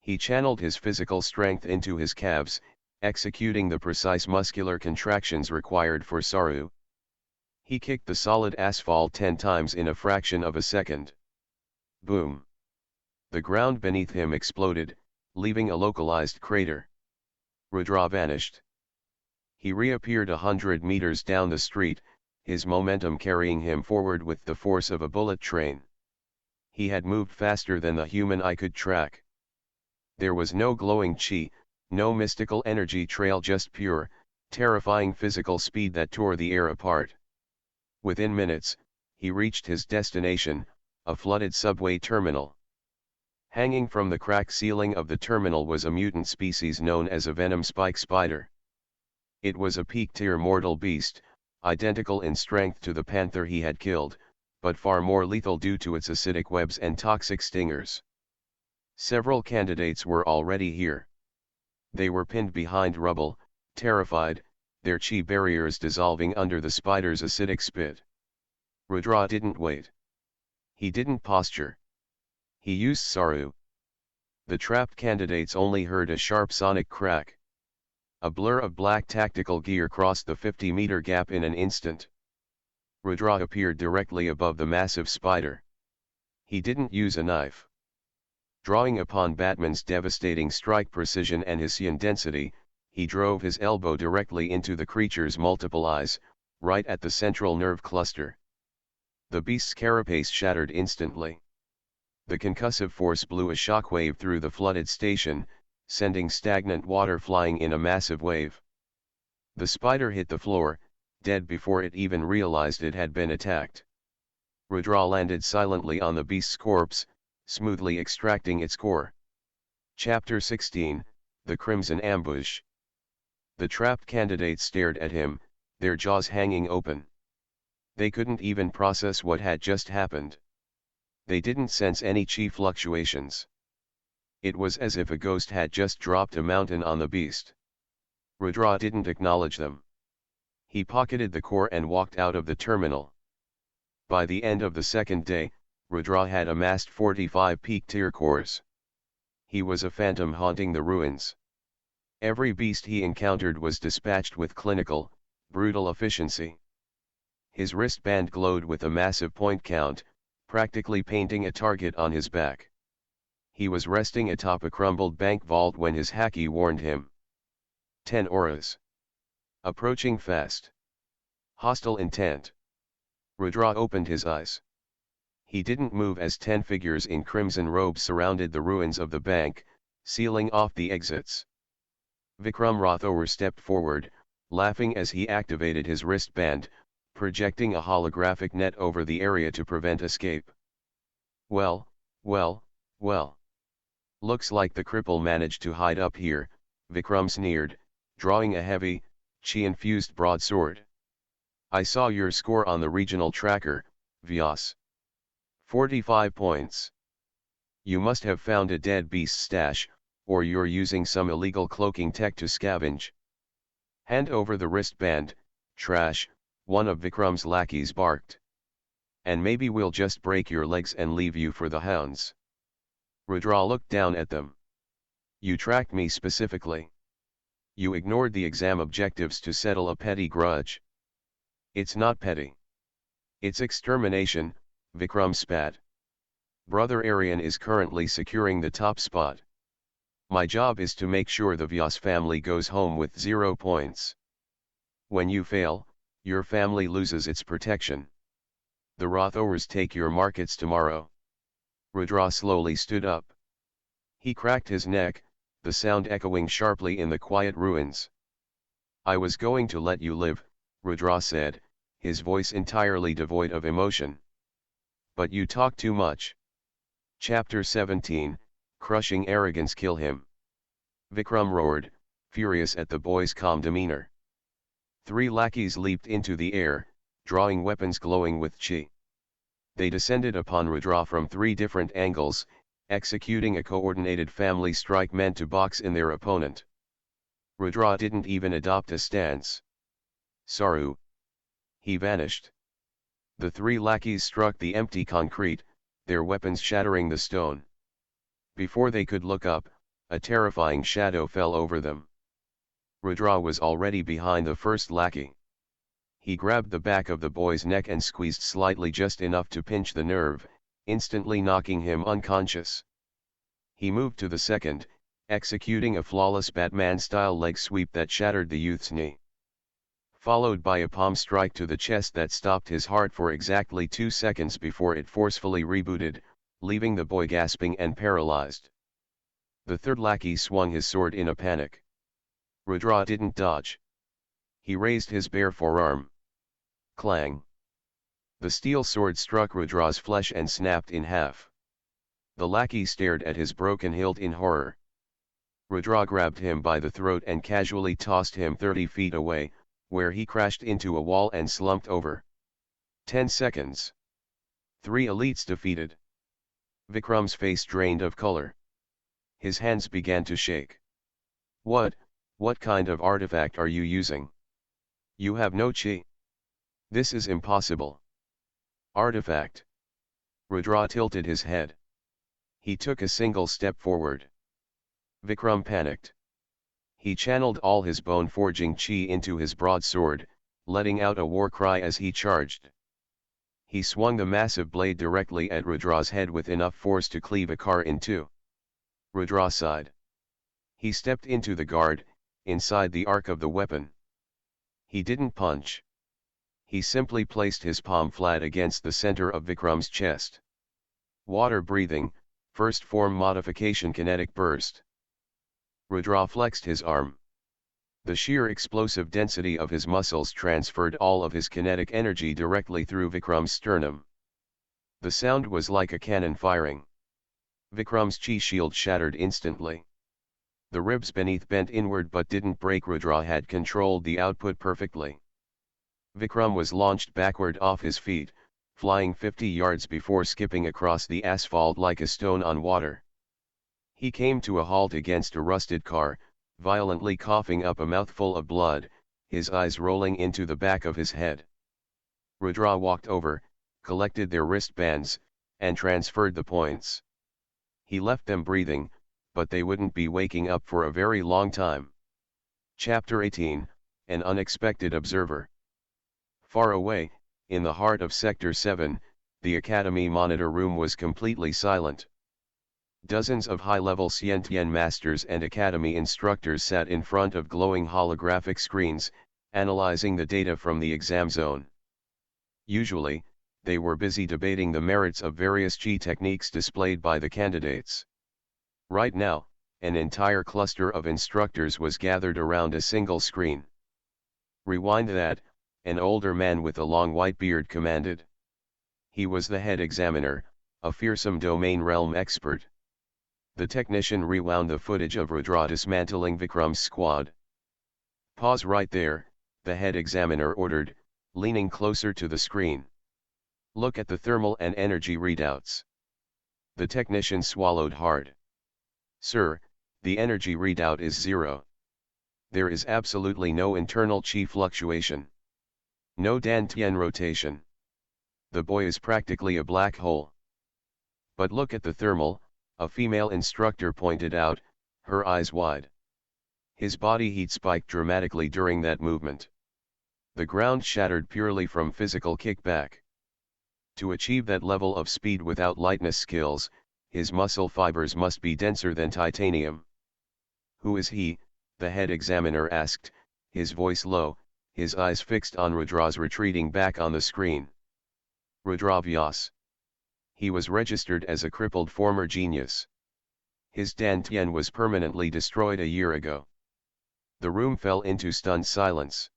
He channeled his physical strength into his calves, executing the precise muscular contractions required for Saru. He kicked the solid asphalt 10 times in a fraction of a second. Boom! The ground beneath him exploded, leaving a localized crater. Rudra vanished. He reappeared 100 meters down the street, his momentum carrying him forward with the force of a bullet train. He had moved faster than the human eye could track. There was no glowing chi, no mystical energy trail, just pure, terrifying physical speed that tore the air apart. Within minutes, he reached his destination, a flooded subway terminal. Hanging from the cracked ceiling of the terminal was a mutant species known as a venom spike spider. It was a peak-tier mortal beast, identical in strength to the panther he had killed, but far more lethal due to its acidic webs and toxic stingers. Several candidates were already here. They were pinned behind rubble, terrified, their chi barriers dissolving under the spider's acidic spit. Rudra didn't wait. He didn't posture. He used Saru. The trapped candidates only heard a sharp sonic crack. A blur of black tactical gear crossed the 50-meter gap in an instant. Rudra appeared directly above the massive spider. He didn't use a knife. Drawing upon Batman's devastating strike precision and his Hsian density, he drove his elbow directly into the creature's multiple eyes, right at the central nerve cluster. The beast's carapace shattered instantly. The concussive force blew a shockwave through the flooded station, sending stagnant water flying in a massive wave. The spider hit the floor, dead before it even realized it had been attacked. Rudra landed silently on the beast's corpse, smoothly extracting its core. Chapter 16, The Crimson Ambush. The trapped candidates stared at him, their jaws hanging open. They couldn't even process what had just happened. They didn't sense any chi fluctuations. It was as if a ghost had just dropped a mountain on the beast. Rudra didn't acknowledge them. He pocketed the core and walked out of the terminal. By the end of the second day, Rudra had amassed 45 peak-tier cores. He was a phantom haunting the ruins. Every beast he encountered was dispatched with clinical, brutal efficiency. His wristband glowed with a massive point count, practically painting a target on his back. He was resting atop a crumbled bank vault when his haki warned him. 10 auras. Approaching fast. Hostile intent. Rudra opened his eyes. He didn't move as 10 figures in crimson robes surrounded the ruins of the bank, sealing off the exits. Vikram Rathour stepped forward, laughing as he activated his wristband, projecting a holographic net over the area to prevent escape. Well. Looks like the cripple managed to hide up here, Vikram sneered, drawing a heavy, chi-infused broadsword. I saw your score on the regional tracker, Vyas. 45 points. You must have found a dead beast stash, or you're using some illegal cloaking tech to scavenge. Hand over the wristband, trash, one of Vikram's lackeys barked. And maybe we'll just break your legs and leave you for the hounds. Rudra looked down at them. You tracked me specifically. You ignored the exam objectives to settle a petty grudge. It's not petty. It's extermination, Vikram spat. Brother Aryan is currently securing the top spot. My job is to make sure the Vyas family goes home with 0 points. When you fail, your family loses its protection. The Rathours take your markets tomorrow. Rudra slowly stood up. He cracked his neck, the sound echoing sharply in the quiet ruins. I was going to let you live, Rudra said, his voice entirely devoid of emotion. But you talk too much. Chapter 17, Crushing Arrogance Kill Him. Vikram roared, furious at the boy's calm demeanor. 3 lackeys leaped into the air, drawing weapons glowing with chi. They descended upon Rudra from 3 different angles, executing a coordinated family strike meant to box in their opponent. Rudra didn't even adopt a stance. Saru. He vanished. The 3 lackeys struck the empty concrete, their weapons shattering the stone. Before they could look up, a terrifying shadow fell over them. Rudra was already behind the first lackey. He grabbed the back of the boy's neck and squeezed slightly, just enough to pinch the nerve, instantly knocking him unconscious. He moved to the second, executing a flawless Batman-style leg sweep that shattered the youth's knee. followed by a palm strike to the chest that stopped his heart for exactly 2 seconds before it forcefully rebooted, leaving the boy gasping and paralyzed. The third lackey swung his sword in a panic. Rudra didn't dodge. He raised his bare forearm. Clang! The steel sword struck Rudra's flesh and snapped in half. The lackey stared at his broken hilt in horror. Rudra grabbed him by the throat and casually tossed him 30 feet away, where he crashed into a wall and slumped over. 10 seconds. 3 elites defeated. Vikram's face drained of color. His hands began to shake. What kind of artifact are you using? You have no chi. This is impossible. Artifact. Rudra tilted his head. He took a single step forward. Vikram panicked. He channeled all his bone-forging chi into his broadsword, letting out a war cry as he charged. He swung the massive blade directly at Rudra's head with enough force to cleave a car in two. Rudra sighed. He stepped into the guard, inside the arc of the weapon. He didn't punch. He simply placed his palm flat against the center of Vikram's chest. Water breathing, first form modification kinetic burst. Rudra flexed his arm. The sheer explosive density of his muscles transferred all of his kinetic energy directly through Vikram's sternum. The sound was like a cannon firing. Vikram's chi shield shattered instantly. The ribs beneath bent inward but didn't break. Rudra had controlled the output perfectly. Vikram was launched backward off his feet, flying 50 yards before skipping across the asphalt like a stone on water. He came to a halt against a rusted car, violently coughing up a mouthful of blood, his eyes rolling into the back of his head. Rudra walked over, collected their wristbands, and transferred the points. He left them breathing, but they wouldn't be waking up for a very long time. Chapter 18, An Unexpected Observer. Far away, in the heart of Sector 7, the Academy monitor room was completely silent. Dozens of high-level Xiantian masters and Academy instructors sat in front of glowing holographic screens, analyzing the data from the exam zone. Usually, they were busy debating the merits of various Qi techniques displayed by the candidates. Right now, an entire cluster of instructors was gathered around a single screen. Rewind that, an older man with a long white beard commanded. He was the head examiner, a fearsome domain realm expert. The technician rewound the footage of Rudra dismantling Vikram's squad. Pause right there, the head examiner ordered, leaning closer to the screen. Look at the thermal and energy readouts. The technician swallowed hard. Sir, the energy readout is 0. There is absolutely no internal chi fluctuation. No Dantian rotation. The boy is practically a black hole. But look at the thermal, a female instructor pointed out, her eyes wide. His body heat spiked dramatically during that movement. The ground shattered purely from physical kickback. To achieve that level of speed without lightness skills, his muscle fibers must be denser than titanium. Who is he? The head examiner asked, his voice low, his eyes fixed on Rudra's retreating back on the screen. Rudra Vyas. He was registered as a crippled former genius. His Dantian was permanently destroyed a year ago. The room fell into stunned silence.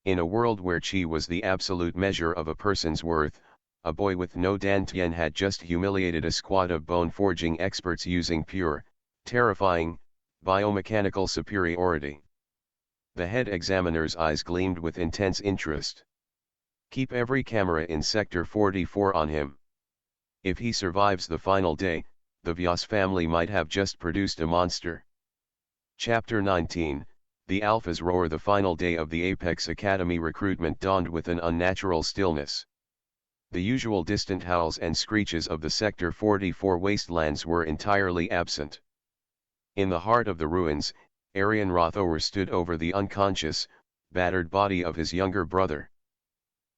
In a world where Qi was the absolute measure of a person's worth, a boy with no Dantian had just humiliated a squad of bone-forging experts using pure, terrifying, biomechanical superiority. The head examiner's eyes gleamed with intense interest. Keep every camera in Sector 44 on him. If he survives the final day, the Vyas family might have just produced a monster. Chapter 19, The Alphas roar. The final day of the Apex Academy recruitment dawned with an unnatural stillness. The usual distant howls and screeches of the Sector 44 wastelands were entirely absent. In the heart of the ruins, Aryan Rothower stood over the unconscious, battered body of his younger brother.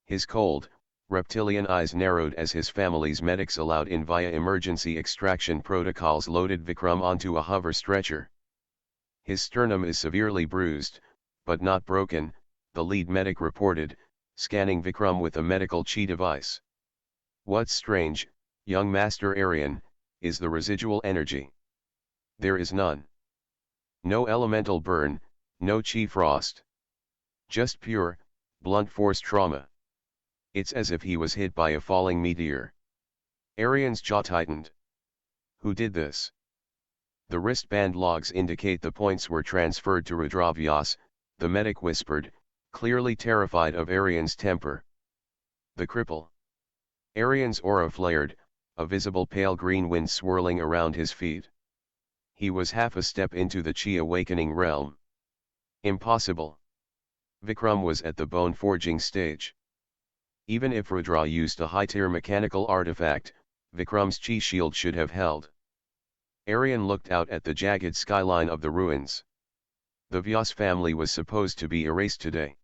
His cold, reptilian eyes narrowed as his family's medics allowed in via emergency extraction protocols loaded Vikram onto a hover stretcher. His sternum is severely bruised, but not broken, the lead medic reported, scanning Vikram with a medical chi device. What's strange, young Master Aryan, is the residual energy. There is none. No elemental burn, no chi frost. Just pure, blunt force trauma. It's as if he was hit by a falling meteor. Aryan's jaw tightened. Who did this? The wristband logs indicate the points were transferred to Rudra Vyas, the medic whispered, clearly terrified of Aryan's temper. The cripple. Aryan's aura flared, a visible pale green wind swirling around his feet. He was half a step into the chi awakening realm. Impossible. Vikram was at the bone forging stage. Even if Rudra used a high-tier mechanical artifact, Vikram's chi shield should have held. Aryan looked out at the jagged skyline of the ruins. The Vyas family was supposed to be erased today.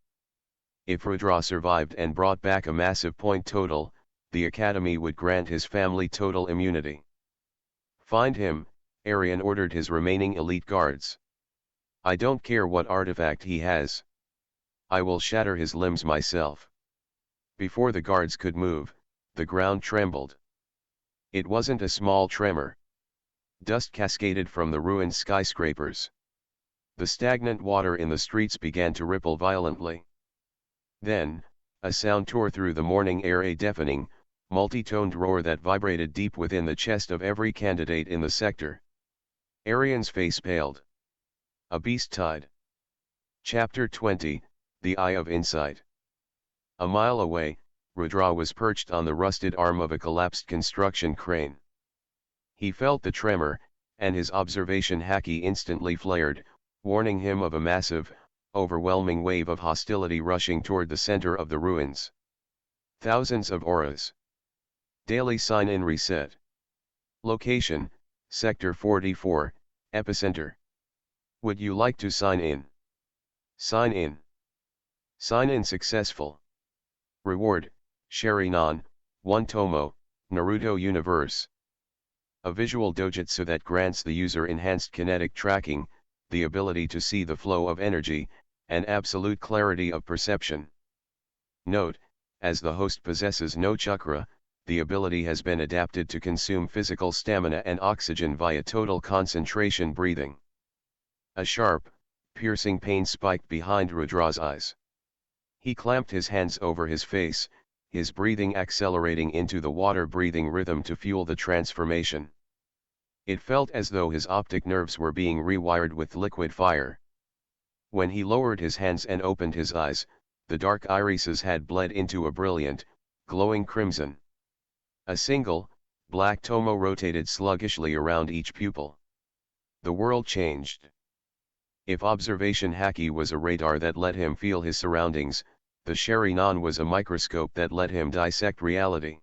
If Rudra survived and brought back a massive point total, the Academy would grant his family total immunity. Find him, Aryan ordered his remaining elite guards. I don't care what artifact he has. I will shatter his limbs myself. Before the guards could move, the ground trembled. It wasn't a small tremor. Dust cascaded from the ruined skyscrapers. The stagnant water in the streets began to ripple violently. Then, a sound tore through the morning air, a deafening, multi-toned roar that vibrated deep within the chest of every candidate in the sector. Aryan's face paled. A beast tide. Chapter 20, The Eye of Insight. A mile away, Rudra was perched on the rusted arm of a collapsed construction crane. He felt the tremor, and his observation haki instantly flared, warning him of a massive, overwhelming wave of hostility rushing toward the center of the ruins. Thousands of auras. Daily sign-in reset. Location, Sector 44, Epicenter. Would you like to sign in? Sign in. Sign in successful. Reward, Shattering, 1 Tomo, Naruto Universe. A visual dojutsu that grants the user enhanced kinetic tracking, the ability to see the flow of energy, and absolute clarity of perception. Note, as the host possesses no chakra, the ability has been adapted to consume physical stamina and oxygen via total concentration breathing. A sharp, piercing pain spiked behind Rudra's eyes. He clamped his hands over his face, his breathing accelerating into the water-breathing rhythm to fuel the transformation. It felt as though his optic nerves were being rewired with liquid fire. When he lowered his hands and opened his eyes, the dark irises had bled into a brilliant, glowing crimson. A single, black tomo rotated sluggishly around each pupil. The world changed. If observation haki was a radar that let him feel his surroundings, the Shattering was a microscope that let him dissect reality.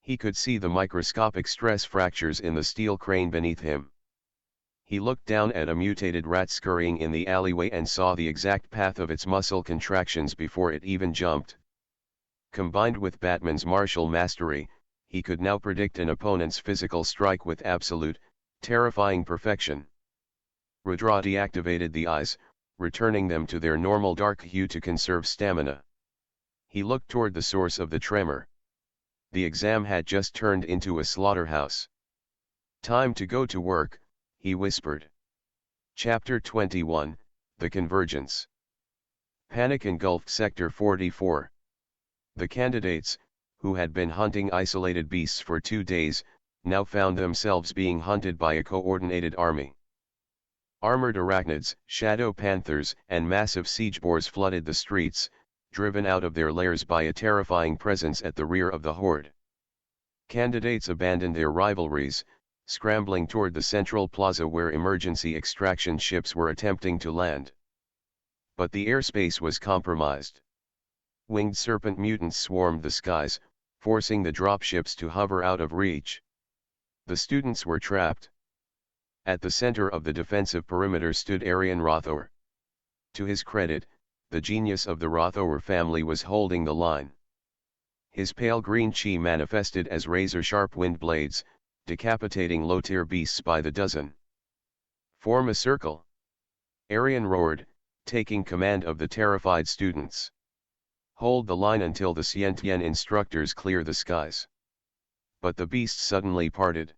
He could see the microscopic stress fractures in the steel crane beneath him. He looked down at a mutated rat scurrying in the alleyway and saw the exact path of its muscle contractions before it even jumped. Combined with Batman's martial mastery, he could now predict an opponent's physical strike with absolute, terrifying perfection. Rudra deactivated the eyes, returning them to their normal dark hue to conserve stamina. He looked toward the source of the tremor. The exam had just turned into a slaughterhouse. Time to go to work, he whispered. Chapter 21, The Convergence. Panic engulfed Sector 44. The candidates, who had been hunting isolated beasts for 2 days, now found themselves being hunted by a coordinated army. Armored arachnids, shadow panthers, and massive siege boars flooded the streets, driven out of their lairs by a terrifying presence at the rear of the horde. Candidates abandoned their rivalries, scrambling toward the central plaza where emergency extraction ships were attempting to land. But the airspace was compromised. Winged serpent mutants swarmed the skies, forcing the dropships to hover out of reach. The students were trapped. At the center of the defensive perimeter stood Aryan Rothor. To his credit, the genius of the Rothor family was holding the line. His pale green chi manifested as razor-sharp wind blades, decapitating low-tier beasts by the dozen. Form a circle. Aryan roared, taking command of the terrified students. Hold the line until the Xiantian instructors clear the skies. But the beast suddenly parted.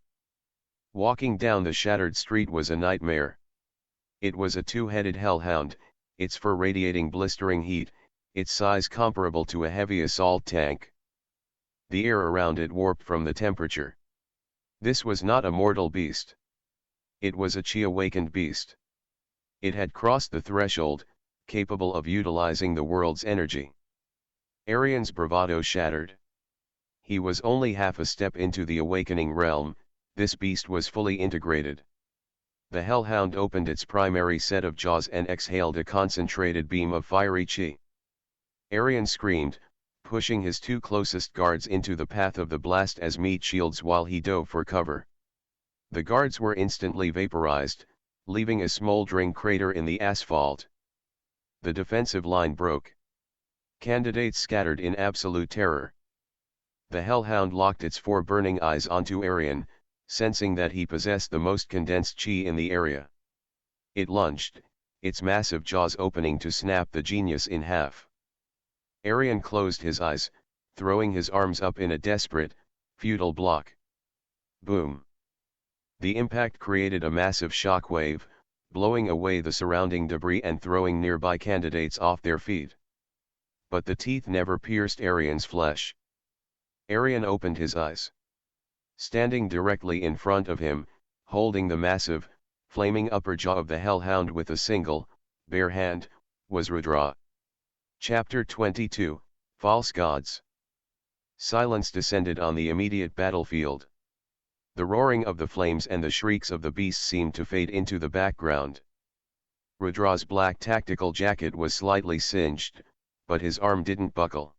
Walking down the shattered street was a nightmare. It was a two-headed hellhound, its fur radiating blistering heat, its size comparable to a heavy assault tank. The air around it warped from the temperature. This was not a mortal beast. It was a chi-awakened beast. It had crossed the threshold, capable of utilizing the world's energy. Arian's bravado shattered. He was only half a step into the awakening realm, this beast was fully integrated. The hellhound opened its primary set of jaws and exhaled a concentrated beam of fiery chi. Arian screamed, pushing his two closest guards into the path of the blast as meat shields while he dove for cover. The guards were instantly vaporized, leaving a smoldering crater in the asphalt. The defensive line broke. Candidates scattered in absolute terror. The hellhound locked its four burning eyes onto Arian, sensing that he possessed the most condensed chi in the area. It lunged, its massive jaws opening to snap the genius in half. Arian closed his eyes, throwing his arms up in a desperate, futile block. Boom! The impact created a massive shockwave, blowing away the surrounding debris and throwing nearby candidates off their feet. But the teeth never pierced Arian's flesh. Arian opened his eyes. Standing directly in front of him, holding the massive, flaming upper jaw of the hellhound with a single, bare hand, was Rudra. Chapter 22, False Gods. Silence descended on the immediate battlefield. The roaring of the flames and the shrieks of the beast seemed to fade into the background. Rudra's black tactical jacket was slightly singed, but his arm didn't buckle.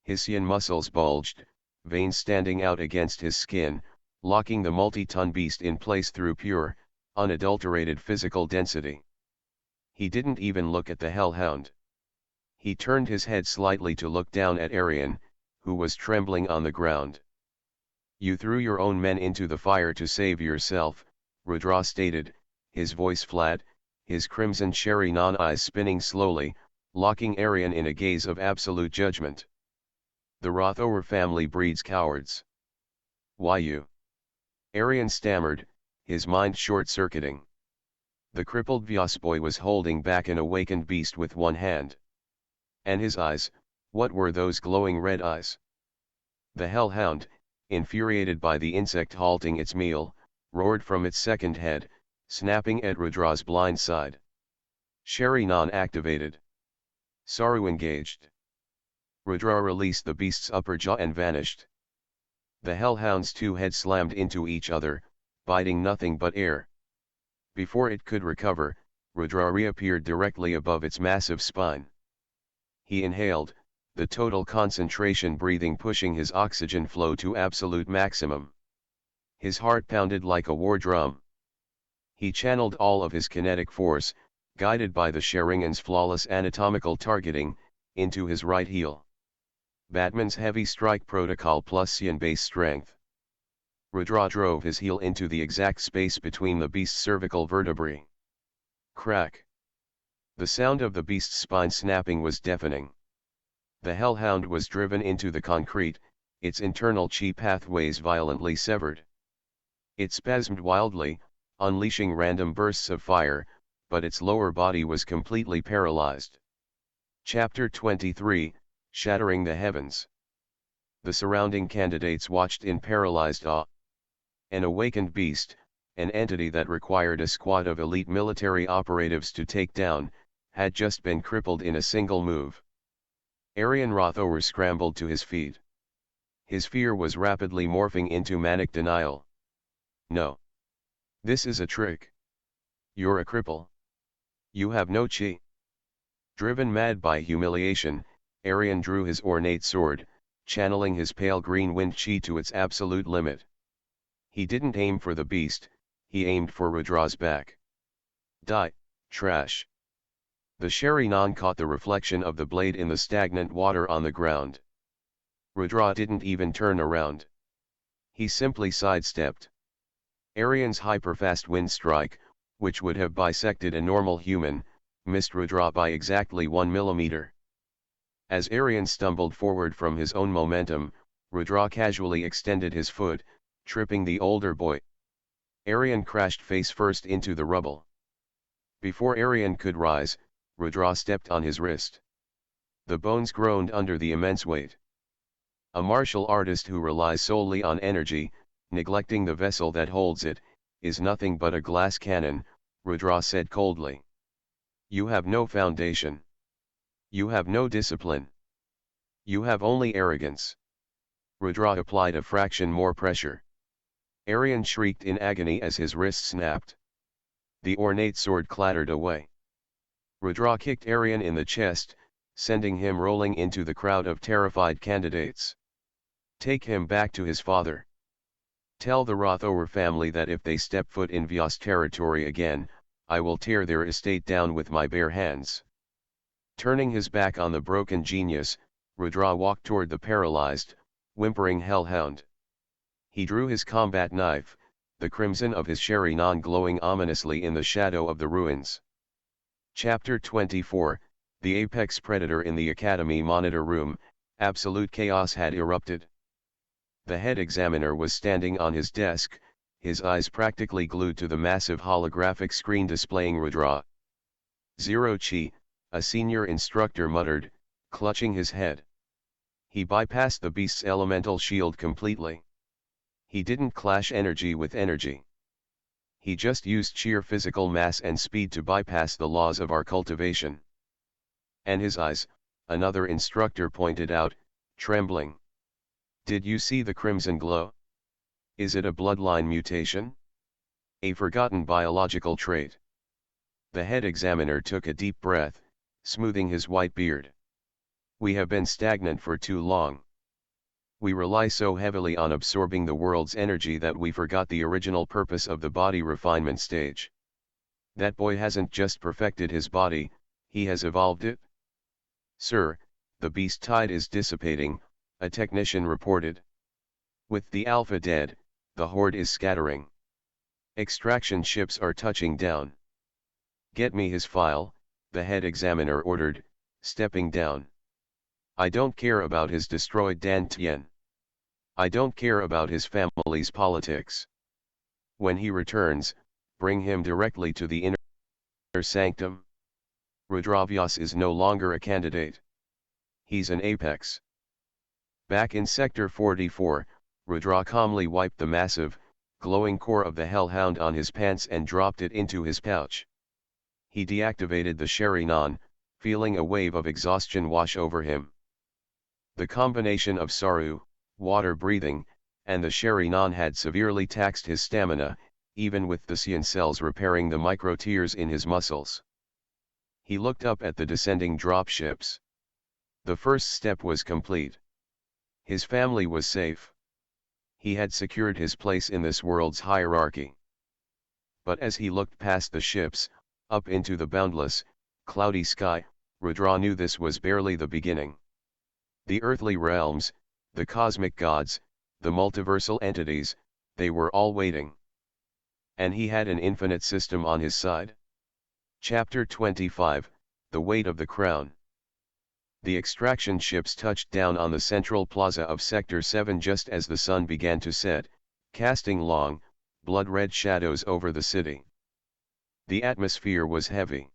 His sien muscles bulged, veins standing out against his skin, locking the multi-ton beast in place through pure, unadulterated physical density. He didn't even look at the hellhound. He turned his head slightly to look down at Arian, who was trembling on the ground. "You threw your own men into the fire to save yourself," Rudra stated, his voice flat, his crimson cherry non-eyes spinning slowly, locking Arian in a gaze of absolute judgment. "The Rothower family breeds cowards." "Why you?" Arian stammered, his mind short-circuiting. The crippled Vyas boy was holding back an awakened beast with one hand. And his eyes, what were those glowing red eyes? The hellhound, infuriated by the insect halting its meal, roared from its second head, snapping at Rudra's blind side. Sharinan activated. Saru engaged. Rudra released the beast's upper jaw and vanished. The hellhound's two heads slammed into each other, biting nothing but air. Before it could recover, Rudra reappeared directly above its massive spine. He inhaled, the total concentration breathing pushing his oxygen flow to absolute maximum. His heart pounded like a war drum. He channeled all of his kinetic force, guided by the Sharingan's flawless anatomical targeting, into his right heel. Batman's heavy strike protocol plus Xian base strength. Rudra drove his heel into the exact space between the beast's cervical vertebrae. Crack! The sound of the beast's spine snapping was deafening. The hellhound was driven into the concrete, its internal chi pathways violently severed. It spasmed wildly, unleashing random bursts of fire, but its lower body was completely paralyzed. Chapter 23, Shattering the Heavens. The surrounding candidates watched in paralyzed awe. An awakened beast, an entity that required a squad of elite military operatives to take down, had just been crippled in a single move. Arian Rothower scrambled to his feet. His fear was rapidly morphing into manic denial. "No. This is a trick. You're a cripple. You have no chi." Driven mad by humiliation, Arian drew his ornate sword, channeling his pale green wind chi to its absolute limit. He didn't aim for the beast, he aimed for Rudra's back. "Die, trash." The Sharinan caught the reflection of the blade in the stagnant water on the ground. Rudra didn't even turn around. He simply sidestepped. Arian's hyperfast wind strike, which would have bisected a normal human, missed Rudra by exactly 1 millimeter. As Aryan stumbled forward from his own momentum, Rudra casually extended his foot, tripping the older boy. Aryan crashed face first into the rubble. Before Aryan could rise, Rudra stepped on his wrist. The bones groaned under the immense weight. A martial artist who relies solely on energy, neglecting the vessel that holds it, is nothing but a glass cannon, Rudra said coldly. You have no foundation. You have no discipline. You have only arrogance. Rudra applied a fraction more pressure. Aryan shrieked in agony as his wrist snapped. The ornate sword clattered away. Rudra kicked Aryan in the chest, sending him rolling into the crowd of terrified candidates. Take him back to his father. Tell the Rothower family that if they step foot in Vyas territory again, I will tear their estate down with my bare hands. Turning his back on the broken genius, Rudra walked toward the paralyzed, whimpering hellhound. He drew his combat knife, the crimson of his shattering glowing ominously in the shadow of the ruins. Chapter 24, The Apex Predator. In the Academy monitor room, absolute chaos had erupted. The head examiner was standing on his desk, his eyes practically glued to the massive holographic screen displaying Rudra. Zero Chi, a senior instructor muttered, clutching his head. He bypassed the beast's elemental shield completely. He didn't clash energy with energy. He just used sheer physical mass and speed to bypass the laws of our cultivation. And his eyes, another instructor pointed out, trembling. Did you see the crimson glow? Is it a bloodline mutation? A forgotten biological trait? The head examiner took a deep breath, smoothing his white beard. We have been stagnant for too long. We rely so heavily on absorbing the world's energy that we forgot the original purpose of the body refinement stage. That boy hasn't just perfected his body, he has evolved it. Sir, the beast tide is dissipating, a technician reported. With the Alpha dead, the horde is scattering. Extraction ships are touching down. Get me his file, the head examiner ordered, stepping down. I don't care about his destroyed Dantian. I don't care about his family's politics. When he returns, bring him directly to the inner sanctum. Rudra Vyas is no longer a candidate. He's an apex. Back in Sector 44, Rudra calmly wiped the massive, glowing core of the hellhound on his pants and dropped it into his pouch. He deactivated the shattering, feeling a wave of exhaustion wash over him. The combination of Saru, water breathing, and the shattering had severely taxed his stamina, even with the cyan cells repairing the micro tears in his muscles. He looked up at the descending dropships. The first step was complete. His family was safe. He had secured his place in this world's hierarchy. But as he looked past the ships, up into the boundless, cloudy sky, Rudra knew this was barely the beginning. The earthly realms, the cosmic gods, the multiversal entities, they were all waiting. And he had an infinite system on his side. Chapter 25, The Weight of the Crown. The extraction ships touched down on the central plaza of Sector 7 just as the sun began to set, casting long, blood-red shadows over the city. The atmosphere was heavy.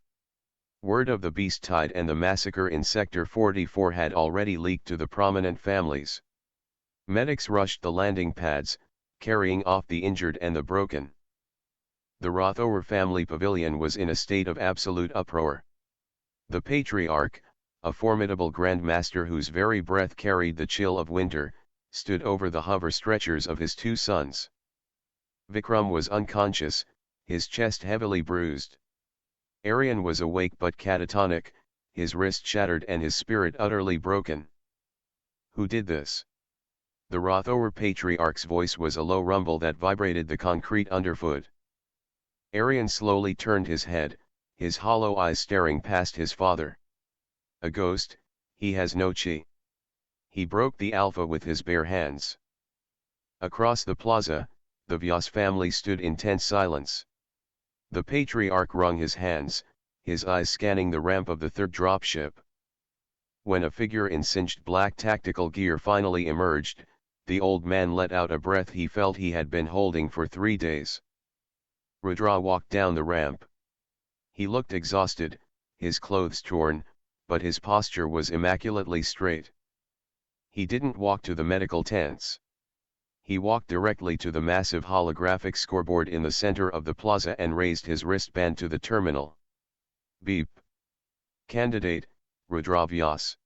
Word of the beast tide and the massacre in Sector 44 had already leaked to the prominent families. Medics rushed the landing pads, carrying off the injured and the broken. The Rothower family pavilion was in a state of absolute uproar. The patriarch, a formidable grandmaster whose very breath carried the chill of winter, stood over the hover stretchers of his two sons. Vikram was unconscious, his chest heavily bruised. Aryan was awake but catatonic, his wrist shattered and his spirit utterly broken. Who did this? The Rothower patriarch's voice was a low rumble that vibrated the concrete underfoot. Aryan slowly turned his head, his hollow eyes staring past his father. A ghost, he has no chi. He broke the Alpha with his bare hands. Across the plaza, the Vyas family stood in tense silence. The patriarch wrung his hands, his eyes scanning the ramp of the third dropship. When a figure in singed black tactical gear finally emerged, the old man let out a breath he felt he had been holding for 3 days. Rudra walked down the ramp. He looked exhausted, his clothes torn, but his posture was immaculately straight. He didn't walk to the medical tents. He walked directly to the massive holographic scoreboard in the center of the plaza and raised his wristband to the terminal. Beep. Candidate, Rudra Vyas.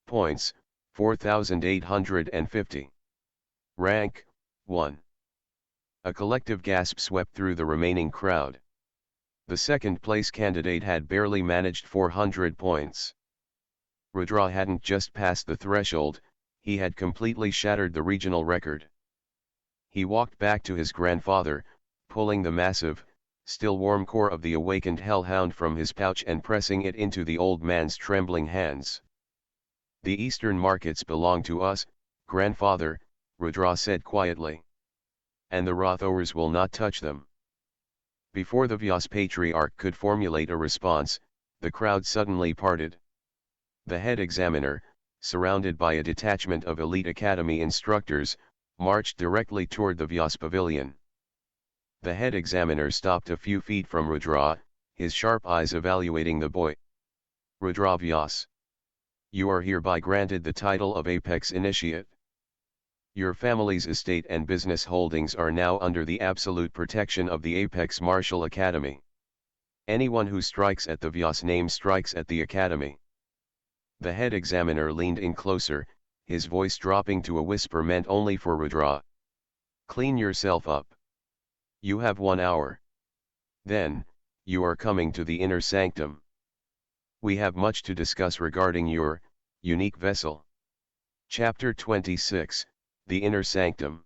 Points, 4,850. Rank, 1. A collective gasp swept through the remaining crowd. The second-place candidate had barely managed 400 points. Rudra hadn't just passed the threshold, he had completely shattered the regional record. He walked back to his grandfather, pulling the massive, still warm core of the awakened hellhound from his pouch and pressing it into the old man's trembling hands. "The eastern markets belong to us, grandfather," Rudra said quietly. "And the Rothowers will not touch them." Before the Vyas patriarch could formulate a response, the crowd suddenly parted. The head examiner, surrounded by a detachment of elite academy instructors, marched directly toward the Vyas pavilion. The head examiner stopped a few feet from Rudra, his sharp eyes evaluating the boy. "Rudra Vyas. You are hereby granted the title of Apex Initiate. Your family's estate and business holdings are now under the absolute protection of the Apex Martial Academy. Anyone who strikes at the Vyas name strikes at the Academy." The head examiner leaned in closer, his voice dropping to a whisper meant only for Rudra. "Clean yourself up. You have 1 hour. Then, you are coming to the inner sanctum. We have much to discuss regarding your unique vessel." Chapter 26, The Inner Sanctum.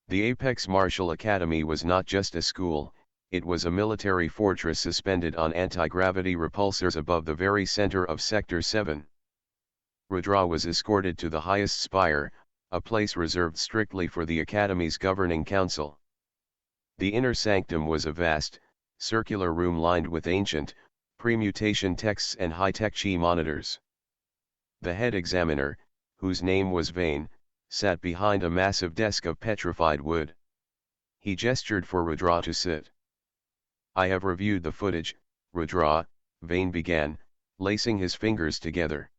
The Apex Martial Academy was not just a school, it was a military fortress suspended on anti-gravity repulsors above the very center of Sector 7. Rudra was escorted to the highest spire, a place reserved strictly for the Academy's governing council. The inner sanctum was a vast, circular room lined with ancient, premutation texts and high-tech chi monitors. The head examiner, whose name was Vane, sat behind a massive desk of petrified wood. He gestured for Rudra to sit. "I have reviewed the footage, Rudra," Vane began, lacing his fingers together.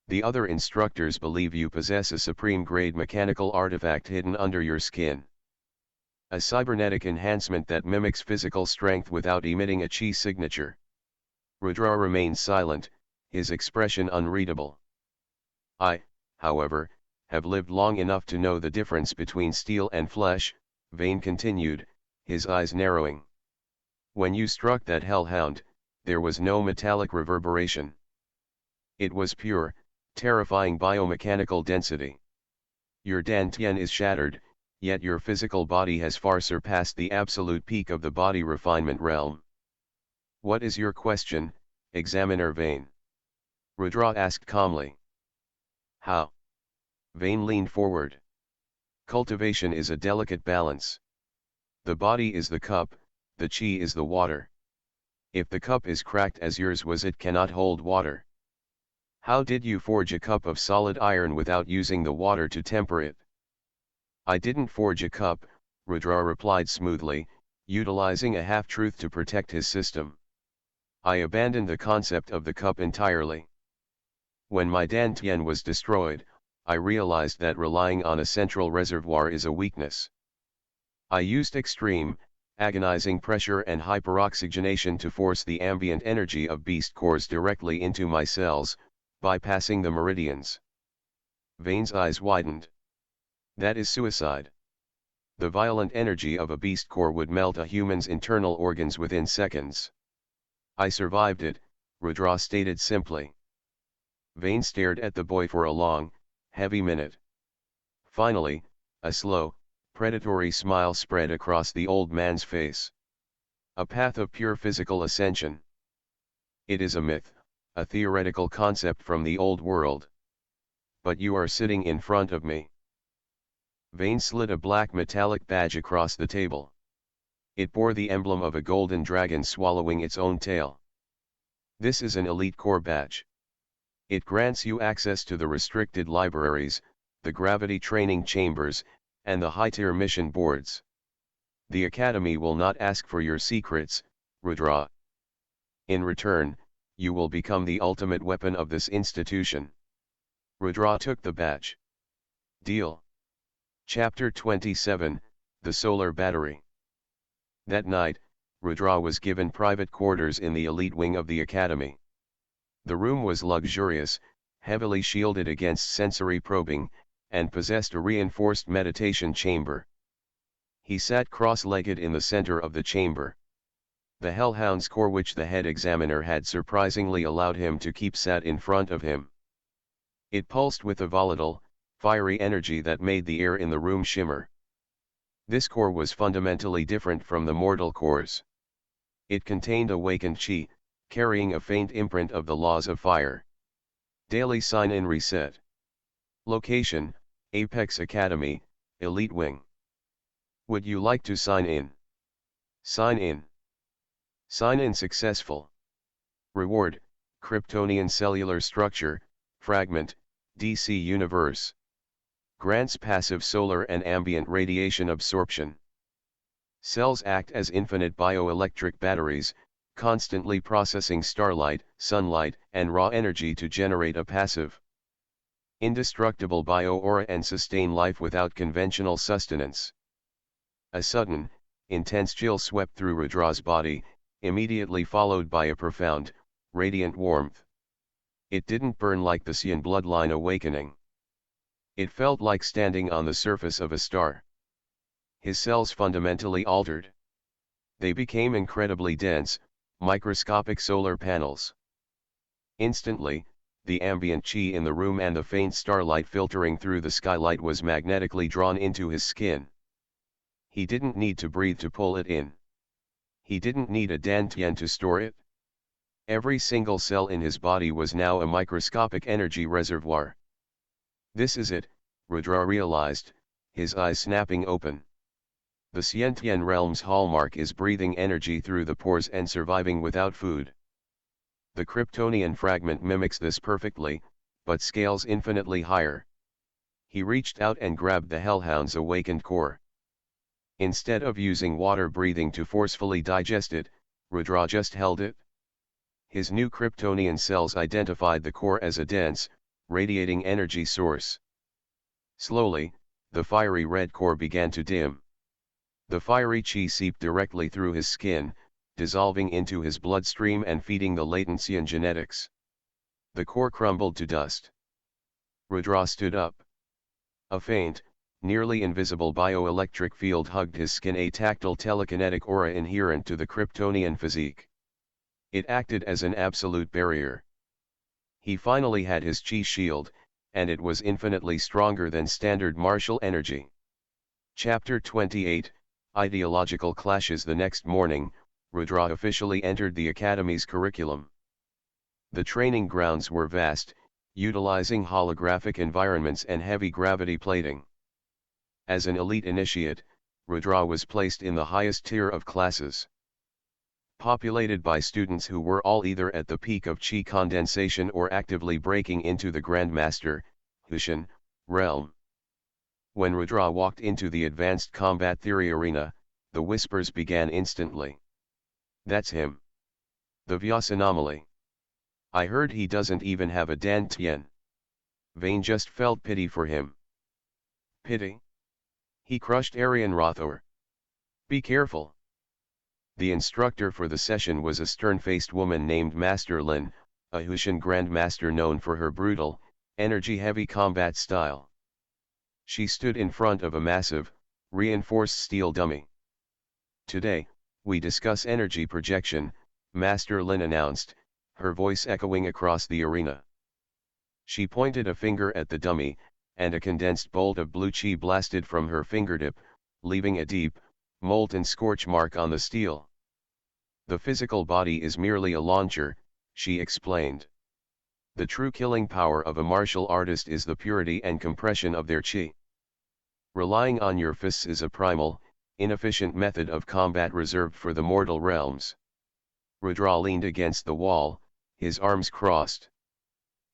"The other instructors believe you possess a supreme-grade mechanical artifact hidden under your skin. A cybernetic enhancement that mimics physical strength without emitting a chi signature." Rudra remained silent, his expression unreadable. "I, however, have lived long enough to know the difference between steel and flesh," Vane continued, his eyes narrowing. "When you struck that hellhound, there was no metallic reverberation. It was pure, terrifying biomechanical density. Your dantian is shattered, yet your physical body has far surpassed the absolute peak of the body refinement realm." "What is your question, Examiner Vane?" Rudra asked calmly. "How?" Vane leaned forward. "Cultivation is a delicate balance. The body is the cup, the chi is the water. If the cup is cracked as yours was, it cannot hold water. How did you forge a cup of solid iron without using the water to temper it?" "I didn't forge a cup," Rudra replied smoothly, utilizing a half-truth to protect his system. "I abandoned the concept of the cup entirely. When my dantian was destroyed, I realized that relying on a central reservoir is a weakness. I used extreme, agonizing pressure and hyperoxygenation to force the ambient energy of beast cores directly into my cells, bypassing the meridians." Vane's eyes widened. "That is suicide. The violent energy of a beast core would melt a human's internal organs within seconds." "I survived it," Rudra stated simply. Vane stared at the boy for a long, heavy minute. Finally, a slow, predatory smile spread across the old man's face. "A path of pure physical ascension. It is a myth, a theoretical concept from the old world. But you are sitting in front of me." Vane slid a black metallic badge across the table. It bore the emblem of a golden dragon swallowing its own tail. This is an elite core badge. It grants you access to the restricted libraries, the gravity training chambers, and the high-tier mission boards. The Academy will not ask for your secrets, Rudra. In return, you will become the ultimate weapon of this institution. Rudra took the badge. Deal. Chapter 27, The Solar Battery. That night, Rudra was given private quarters in the elite wing of the Academy. The room was luxurious, heavily shielded against sensory probing, and possessed a reinforced meditation chamber. He sat cross-legged in the center of the chamber. The Hellhound's core, which the head examiner had surprisingly allowed him to keep, sat in front of him. It pulsed with a volatile, fiery energy that made the air in the room shimmer. This core was fundamentally different from the mortal cores. It contained awakened chi, carrying a faint imprint of the laws of fire. Daily sign-in reset. Location, Apex Academy, Elite Wing. Would you like to sign in? Sign in. Sign in successful. Reward, Kryptonian Cellular Structure, Fragment, DC Universe. Grants passive solar and ambient radiation absorption. Cells act as infinite bioelectric batteries, constantly processing starlight, sunlight, and raw energy to generate a passive, indestructible bio-aura and sustain life without conventional sustenance. A sudden, intense chill swept through Rudra's body, immediately followed by a profound, radiant warmth. It didn't burn like the Cyan bloodline awakening. It felt like standing on the surface of a star. His cells fundamentally altered. They became incredibly dense, microscopic solar panels. Instantly, the ambient chi in the room and the faint starlight filtering through the skylight was magnetically drawn into his skin. He didn't need to breathe to pull it in. He didn't need a dantian to store it. Every single cell in his body was now a microscopic energy reservoir. This is it, Rudra realized, his eyes snapping open. The Scientian realm's hallmark is breathing energy through the pores and surviving without food. The Kryptonian fragment mimics this perfectly, but scales infinitely higher. He reached out and grabbed the Hellhound's awakened core. Instead of using water breathing to forcefully digest it, Rudra just held it. His new Kryptonian cells identified the core as a dense, radiating energy source. Slowly, the fiery red core began to dim. The fiery chi seeped directly through his skin, dissolving into his bloodstream and feeding the latency and genetics. The core crumbled to dust. Rudra stood up. A faint, nearly invisible bioelectric field hugged his skin, a tactile telekinetic aura inherent to the Kryptonian physique. It acted as an absolute barrier. He finally had his chi shield, and it was infinitely stronger than standard martial energy. Chapter 28, Ideological Clashes. The next morning, Rudra officially entered the Academy's curriculum. The training grounds were vast, utilizing holographic environments and heavy gravity plating. As an elite initiate, Rudra was placed in the highest tier of classes. Populated by students who were all either at the peak of chi condensation or actively breaking into the Grandmaster, Hushan, realm. When Rudra walked into the advanced combat theory arena, the whispers began instantly. That's him. The Vyas anomaly. I heard he doesn't even have a dantian. Vane just felt pity for him. Pity? He crushed Aryan Rothor. Be careful. The instructor for the session was a stern-faced woman named Master Lin, a Hushan Grandmaster known for her brutal, energy-heavy combat style. She stood in front of a massive, reinforced steel dummy. Today, we discuss energy projection, Master Lin announced, her voice echoing across the arena. She pointed a finger at the dummy, and a condensed bolt of blue chi blasted from her fingertip, leaving a deep, molten scorch mark on the steel. The physical body is merely a launcher, she explained. The true killing power of a martial artist is the purity and compression of their chi. Relying on your fists is a primal, Inefficient method of combat reserved for the mortal realms. Rudra leaned against the wall, his arms crossed.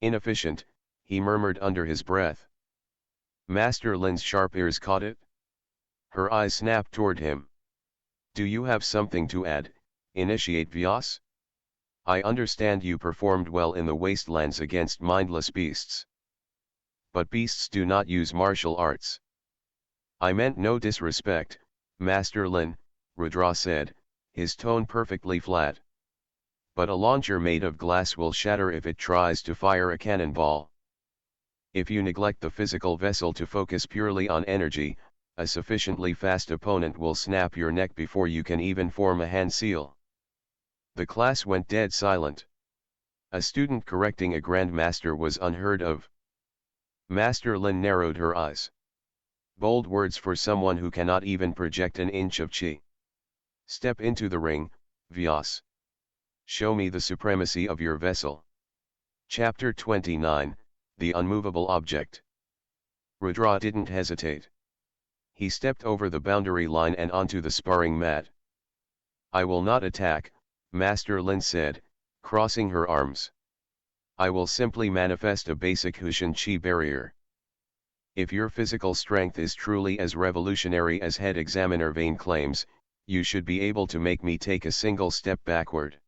Inefficient, he murmured under his breath. Master Lin's sharp ears caught it. Her eyes snapped toward him. Do you have something to add, Initiate Vyas? I understand you performed well in the wastelands against mindless beasts. But beasts do not use martial arts. I meant no disrespect, Master Lin, Rudra said, his tone perfectly flat. But a launcher made of glass will shatter if it tries to fire a cannonball. If you neglect the physical vessel to focus purely on energy, a sufficiently fast opponent will snap your neck before you can even form a hand seal. The class went dead silent. A student correcting a grandmaster was unheard of. Master Lin narrowed her eyes. Bold words for someone who cannot even project an inch of chi. Step into the ring, Vyas. Show me the supremacy of your vessel. Chapter 29, The Unmovable Object. Rudra didn't hesitate. He stepped over the boundary line and onto the sparring mat. I will not attack, Master Lin said, crossing her arms. I will simply manifest a basic Hushin Chi barrier. If your physical strength is truly as revolutionary as head examiner Vane claims, you should be able to make me take a single step backward.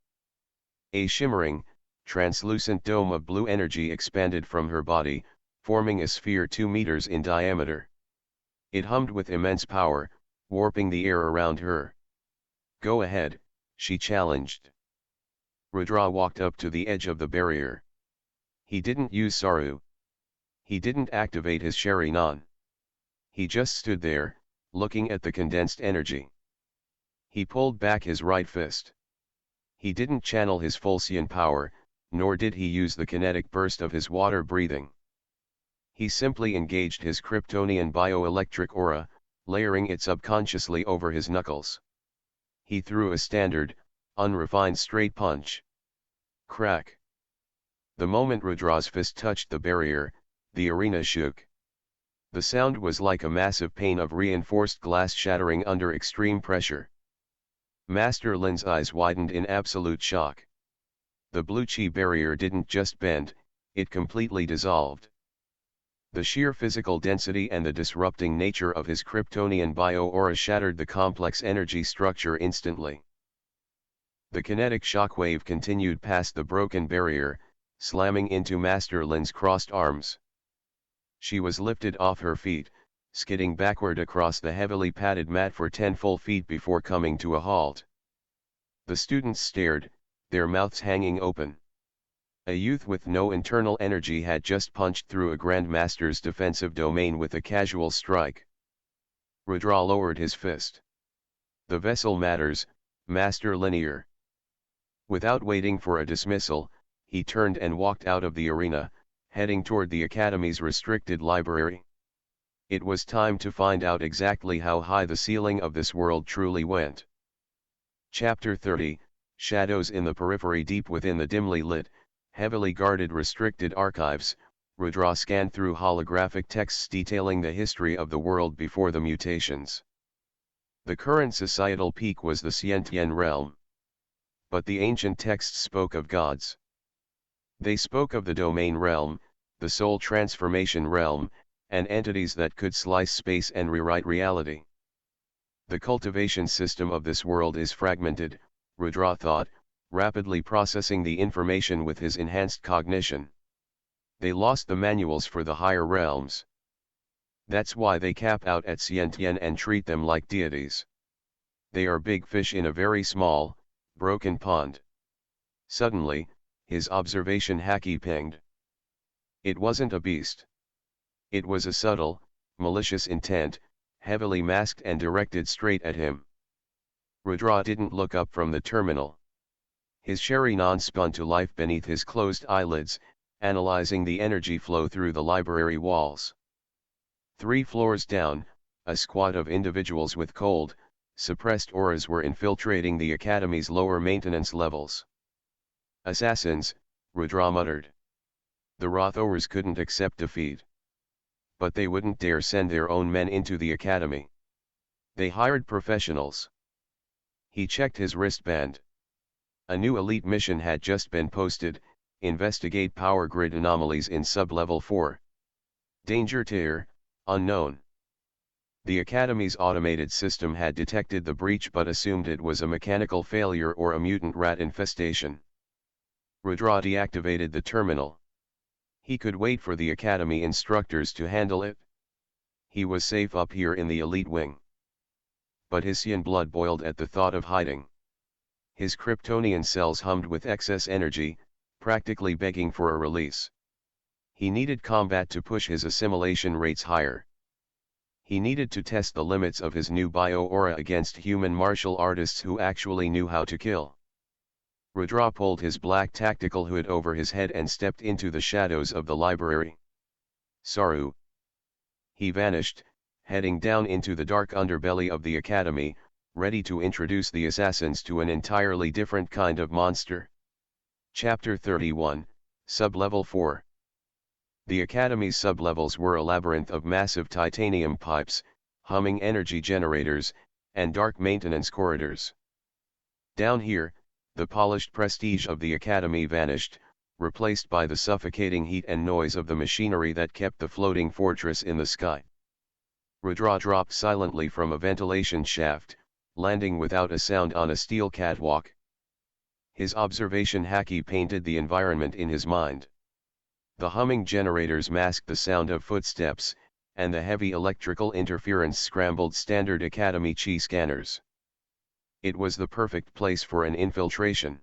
A shimmering, translucent dome of blue energy expanded from her body, forming a sphere 2 meters in diameter. It hummed with immense power, warping the air around her. Go ahead, she challenged. Rudra walked up to the edge of the barrier. He didn't use Saru. He didn't activate his Sharinan. He just stood there, looking at the condensed energy. He pulled back his right fist. He didn't channel his full Xian power, nor did he use the kinetic burst of his water breathing. He simply engaged his Kryptonian bioelectric aura, layering it subconsciously over his knuckles. He threw a standard, unrefined straight punch. Crack. The moment Rudra's fist touched the barrier, the arena shook. The sound was like a massive pane of reinforced glass shattering under extreme pressure. Master Lin's eyes widened in absolute shock. The blue chi barrier didn't just bend, it completely dissolved. The sheer physical density and the disrupting nature of his Kryptonian bio-aura shattered the complex energy structure instantly. The kinetic shockwave continued past the broken barrier, slamming into Master Lin's crossed arms. She was lifted off her feet, skidding backward across the heavily padded mat for 10 full feet before coming to a halt. The students stared, their mouths hanging open. A youth with no internal energy had just punched through a Grandmaster's defensive domain with a casual strike. Rudra lowered his fist. The vessel matters, Master Linear. Without waiting for a dismissal, he turned and walked out of the arena, heading toward the Academy's restricted library. It was time to find out exactly how high the ceiling of this world truly went. Chapter 30, Shadows in the Periphery. Deep within the dimly lit, heavily guarded restricted archives, Rudra scanned through holographic texts detailing the history of the world before the mutations. The current societal peak was the Xiantian realm. But the ancient texts spoke of gods. They spoke of the domain realm, the soul transformation realm, and entities that could slice space and rewrite reality. The cultivation system of this world is fragmented, Rudra thought, rapidly processing the information with his enhanced cognition. They lost the manuals for the higher realms. That's why they cap out at Xiantian and treat them like deities. They are big fish in a very small, broken pond. Suddenly, his observation haki pinged. It wasn't a beast. It was a subtle, malicious intent, heavily masked and directed straight at him. Rudra didn't look up from the terminal. His Sharinan spun to life beneath his closed eyelids, analyzing the energy flow through the library walls. 3 floors down, a squad of individuals with cold, suppressed auras were infiltrating the Academy's lower maintenance levels. Assassins, Rudra muttered. The Rothowers couldn't accept defeat. But they wouldn't dare send their own men into the Academy. They hired professionals. He checked his wristband. A new elite mission had just been posted: investigate power grid anomalies in sub-level 4. Danger tier, unknown. The Academy's automated system had detected the breach but assumed it was a mechanical failure or a mutant rat infestation. Rudra deactivated the terminal. He could wait for the Academy instructors to handle it. He was safe up here in the elite wing. But his Saiyan blood boiled at the thought of hiding. His Kryptonian cells hummed with excess energy, practically begging for a release. He needed combat to push his assimilation rates higher. He needed to test the limits of his new bio-aura against human martial artists who actually knew how to kill. Rudra pulled his black tactical hood over his head and stepped into the shadows of the library. Saru. He vanished, heading down into the dark underbelly of the Academy, ready to introduce the assassins to an entirely different kind of monster. Chapter 31, Sub-Level 4. The Academy's sublevels were a labyrinth of massive titanium pipes, humming energy generators, and dark maintenance corridors. Down here, the polished prestige of the Academy vanished, replaced by the suffocating heat and noise of the machinery that kept the floating fortress in the sky. Rudra dropped silently from a ventilation shaft, landing without a sound on a steel catwalk. His observation haki painted the environment in his mind. The humming generators masked the sound of footsteps, and the heavy electrical interference scrambled standard Academy chi scanners. It was the perfect place for an infiltration.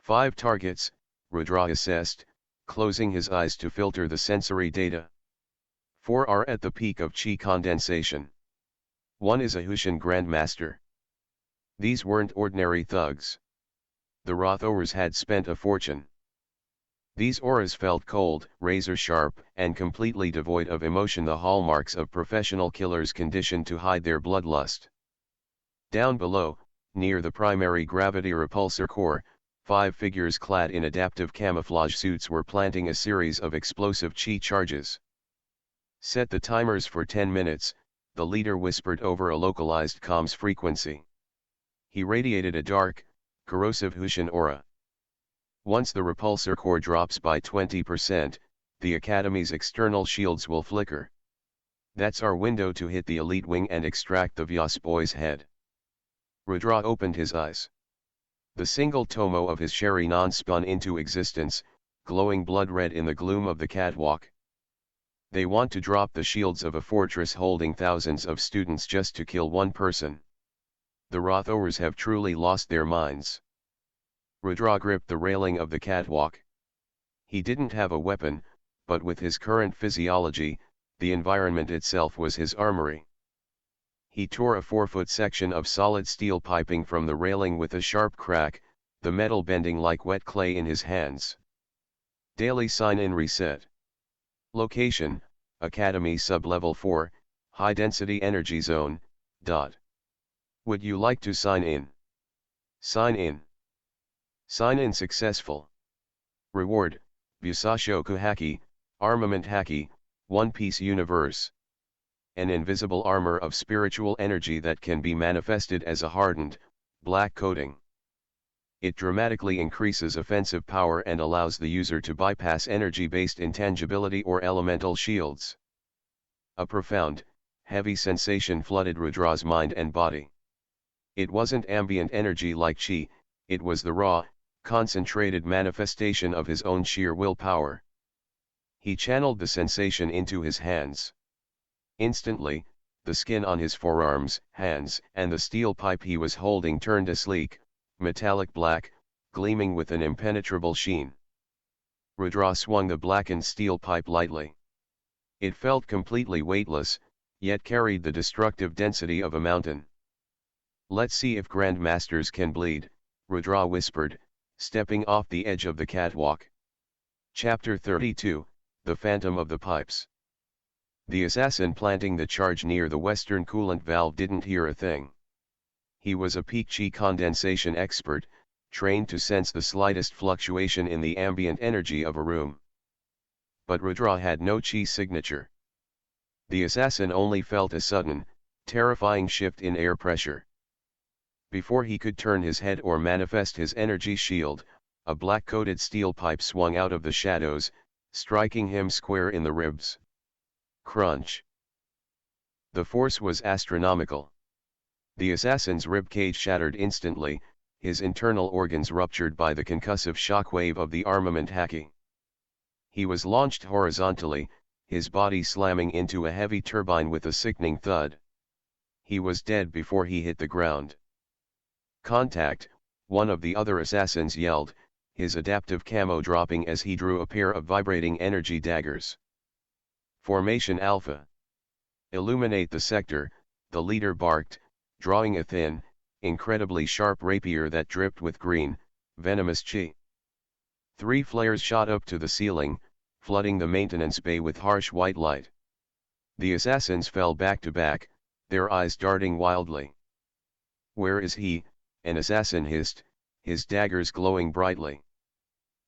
5 targets, Rudra assessed, closing his eyes to filter the sensory data. 4 are at the peak of chi condensation. 1 is a Hushan Grandmaster. These weren't ordinary thugs. The Rothowers had spent a fortune. These auras felt cold, razor-sharp, and completely devoid of emotion, the hallmarks of professional killers conditioned to hide their bloodlust. Down below, near the primary gravity repulsor core, 5 figures clad in adaptive camouflage suits were planting a series of explosive chi charges. Set the timers for 10 minutes, the leader whispered over a localized comms frequency. He radiated a dark, corrosive Hushan aura. Once the repulsor core drops by 20%, the Academy's external shields will flicker. That's our window to hit the elite wing and extract the Vyas boy's head. Rudra opened his eyes. The single tomo of his Sharinan spun into existence, glowing blood red in the gloom of the catwalk. They want to drop the shields of a fortress holding thousands of students just to kill one person. The Rothowers have truly lost their minds. Rudra gripped the railing of the catwalk. He didn't have a weapon, but with his current physiology, the environment itself was his armory. He tore a 4-foot section of solid steel piping from the railing with a sharp crack, the metal bending like wet clay in his hands. Daily sign-in reset. Location, Academy Sub-Level 4, High Density Energy Zone, . Would you like to sign in? Sign in. Sign in successful. Reward, Busashoku Haki, Armament Haki, One Piece Universe. An invisible armor of spiritual energy that can be manifested as a hardened, black coating. It dramatically increases offensive power and allows the user to bypass energy-based intangibility or elemental shields. A profound, heavy sensation flooded Rudra's mind and body. It wasn't ambient energy like chi, it was the raw, concentrated manifestation of his own sheer willpower. He channeled the sensation into his hands. Instantly, the skin on his forearms, hands, and the steel pipe he was holding turned a sleek, metallic black, gleaming with an impenetrable sheen. Rudra swung the blackened steel pipe lightly. It felt completely weightless, yet carried the destructive density of a mountain. Let's see if Grandmasters can bleed, Rudra whispered, stepping off the edge of the catwalk. Chapter 32, The Phantom of the Pipes. The assassin planting the charge near the western coolant valve didn't hear a thing. He was a peak chi condensation expert, trained to sense the slightest fluctuation in the ambient energy of a room. But Rudra had no chi signature. The assassin only felt a sudden, Terrifying shift in air pressure. Before he could turn his head or manifest his energy shield, a black-coated steel pipe swung out of the shadows, striking him square in the ribs. Crunch. The force was astronomical. The assassin's ribcage shattered instantly, his internal organs ruptured by the concussive shockwave of the armament hacking. He was launched horizontally, his body slamming into a heavy turbine with a sickening thud. He was dead before he hit the ground. Contact, one of the other assassins yelled, his adaptive camo dropping as he drew a pair of vibrating energy daggers. Formation Alpha. Illuminate the sector, the leader barked, drawing a thin, incredibly sharp rapier that dripped with green, venomous chi. 3 flares shot up to the ceiling, flooding the maintenance bay with harsh white light. The assassins fell back to back, their eyes darting wildly. "Where is he?" an assassin hissed, his daggers glowing brightly.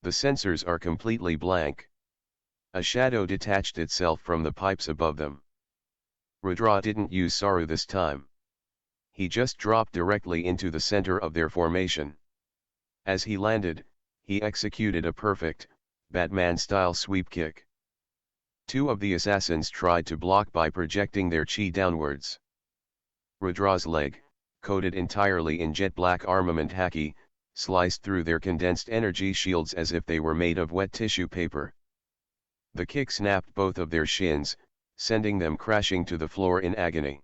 "The sensors are completely blank." A shadow detached itself from the pipes above them. Rudra didn't use Saru this time. He just dropped directly into the center of their formation. As he landed, he executed a perfect, Batman-style sweep kick. 2 of the assassins tried to block by projecting their chi downwards. Rudra's leg, coated entirely in jet-black armament haki, sliced through their condensed energy shields as if they were made of wet tissue paper. The kick snapped both of their shins, sending them crashing to the floor in agony.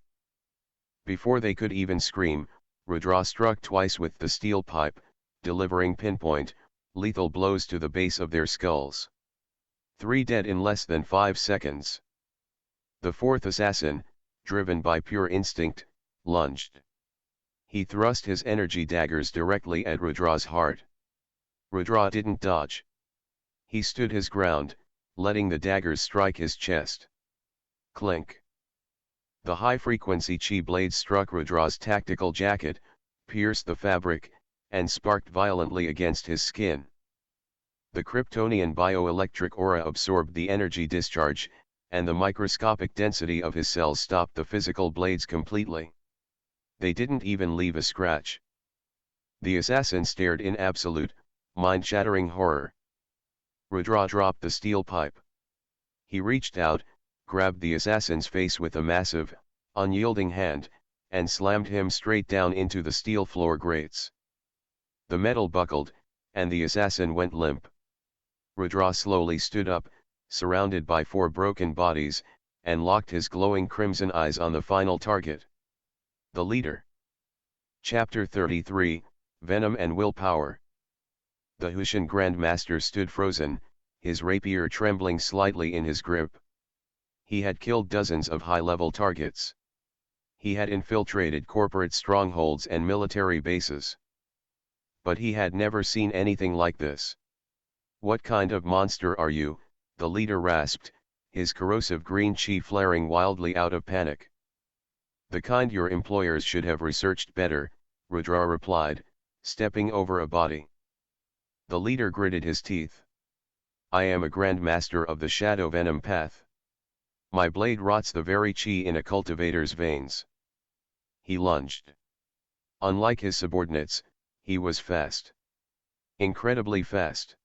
Before they could even scream, Rudra struck twice with the steel pipe, delivering pinpoint, lethal blows to the base of their skulls. 3 dead in less than 5 seconds. The 4th assassin, driven by pure instinct, lunged. He thrust his energy daggers directly at Rudra's heart. Rudra didn't dodge. He stood his ground, letting the daggers strike his chest. Clink. The high-frequency chi blades struck Rudra's tactical jacket, pierced the fabric, and sparked violently against his skin. The Kryptonian bioelectric aura absorbed the energy discharge, and the microscopic density of his cells stopped the physical blades completely. They didn't even leave a scratch. The assassin stared in absolute, mind-shattering horror. Rudra dropped the steel pipe. He reached out, grabbed the assassin's face with a massive, unyielding hand, and slammed him straight down into the steel floor grates. The metal buckled, and the assassin went limp. Rudra slowly stood up, surrounded by 4 broken bodies, and locked his glowing crimson eyes on the final target. The leader. Chapter 33, Venom and Willpower. The Hushan Grand Master stood frozen, his rapier trembling slightly in his grip. He had killed dozens of high-level targets. He had infiltrated corporate strongholds and military bases. But he had never seen anything like this. "What kind of monster are you?" the leader rasped, his corrosive green chi flaring wildly out of panic. "The kind your employers should have researched better," Rudra replied, stepping over a body. The leader gritted his teeth. "I am a Grand Master of the Shadow Venom Path. My blade rots the very chi in a cultivator's veins." He lunged. Unlike his subordinates, he was fast. Incredibly fast.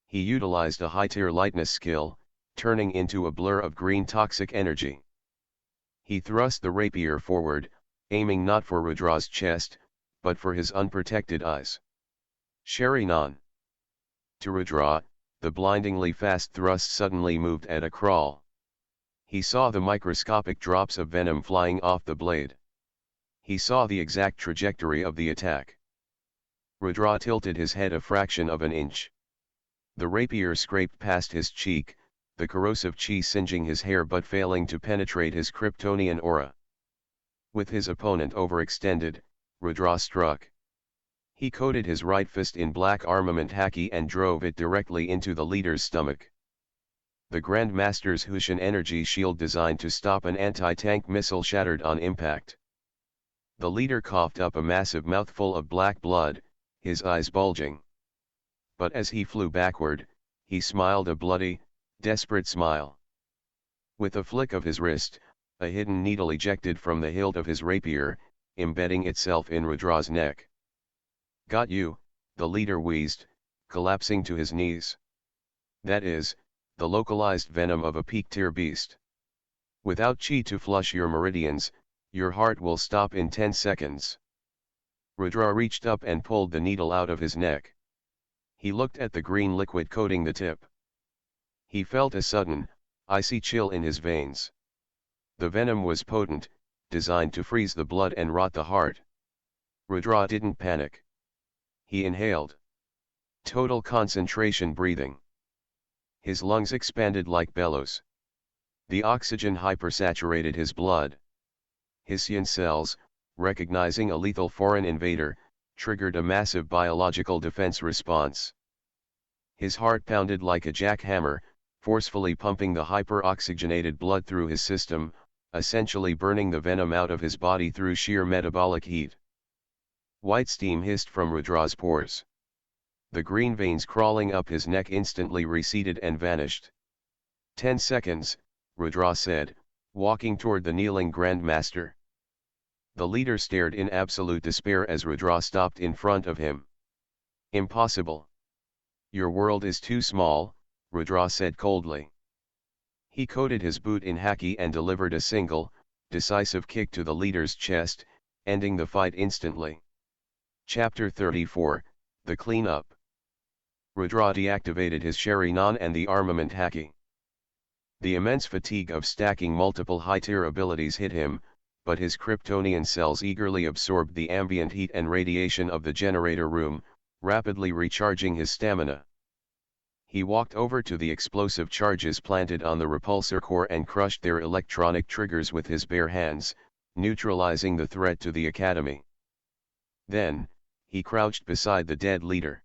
He utilized a high-tier lightness skill, turning into a blur of green toxic energy. He thrust the rapier forward, aiming not for Rudra's chest, but for his unprotected eyes. Sharinan. To Rudra, the blindingly fast thrust suddenly moved at a crawl. He saw the microscopic drops of venom flying off the blade. He saw the exact trajectory of the attack. Rudra tilted his head a fraction of an inch. The rapier scraped past his cheek, the corrosive chi singeing his hair but failing to penetrate his Kryptonian aura. With his opponent overextended, Rudra struck. He coated his right fist in black armament haki and drove it directly into the leader's stomach. The Grand Master's Hushan energy shield designed to stop an anti-tank missile shattered on impact. The leader coughed up a massive mouthful of black blood, his eyes bulging. But as he flew backward, he smiled a bloody, desperate smile. With a flick of his wrist, a hidden needle ejected from the hilt of his rapier, embedding itself in Rudra's neck. "Got you," the leader wheezed, collapsing to his knees. "That is, the localized venom of a peak-tier beast. Without chi to flush your meridians, your heart will stop in 10 seconds. Rudra reached up and pulled the needle out of his neck. He looked at the green liquid coating the tip. He felt a sudden, icy chill in his veins. The venom was potent, designed to freeze the blood and rot the heart. Rudra didn't panic. He inhaled. Total concentration breathing. His lungs expanded like bellows. The oxygen hypersaturated his blood. His skin cells, recognizing a lethal foreign invader, triggered a massive biological defense response. His heart pounded like a jackhammer, forcefully pumping the hyper-oxygenated blood through his system, essentially burning the venom out of his body through sheer metabolic heat. White steam hissed from Rudra's pores. The green veins crawling up his neck instantly receded and vanished. 10 seconds, Rudra said, walking toward the kneeling Grand Master. The leader stared in absolute despair as Rudra stopped in front of him. "Impossible. Your world is too small," Rudra said coldly. He coated his boot in haki and delivered a single, decisive kick to the leader's chest, ending the fight instantly. Chapter 34, The Cleanup. Rudra deactivated his Sharinan and the armament haki. The immense fatigue of stacking multiple high-tier abilities hit him, but his Kryptonian cells eagerly absorbed the ambient heat and radiation of the generator room, rapidly recharging his stamina. He walked over to the explosive charges planted on the repulsor core and crushed their electronic triggers with his bare hands, neutralizing the threat to the Academy. Then, he crouched beside the dead leader.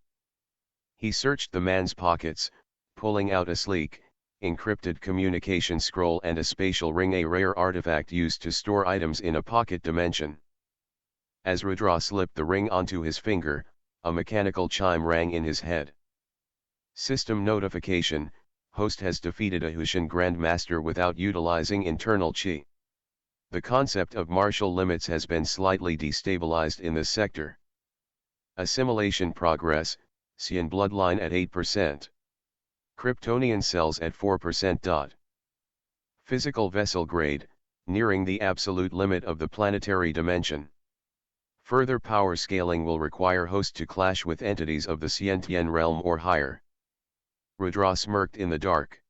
He searched the man's pockets, pulling out a sleek, encrypted communication scroll and a spatial ring, a rare artifact used to store items in a pocket dimension. As Rudra slipped the ring onto his finger, a mechanical chime rang in his head. System notification: host has defeated a Hushan Grandmaster without utilizing internal chi. The concept of martial limits has been slightly destabilized in this sector. Assimilation progress: Xian bloodline at 8%. Kryptonian cells at 4%. Physical vessel grade, nearing the absolute limit of the planetary dimension. Further power scaling will require host to clash with entities of the Xiantian realm or higher. Rudra smirked in the dark.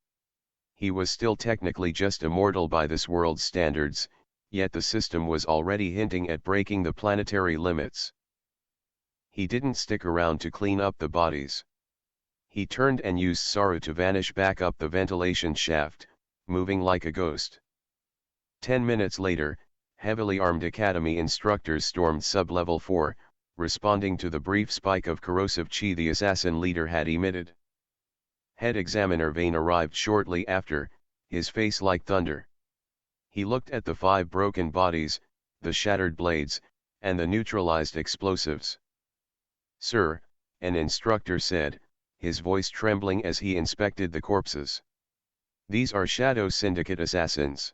He was still technically just a mortal by this world's standards, yet the system was already hinting at breaking the planetary limits. He didn't stick around to clean up the bodies. He turned and used Saru to vanish back up the ventilation shaft, moving like a ghost. 10 minutes later, heavily armed Academy instructors stormed Sub-Level 4, responding to the brief spike of corrosive chi the assassin leader had emitted. Head Examiner Vane arrived shortly after, his face like thunder. He looked at the 5 broken bodies, the shattered blades, and the neutralized explosives. "Sir," an instructor said, his voice trembling as he inspected the corpses. "These are Shadow Syndicate assassins.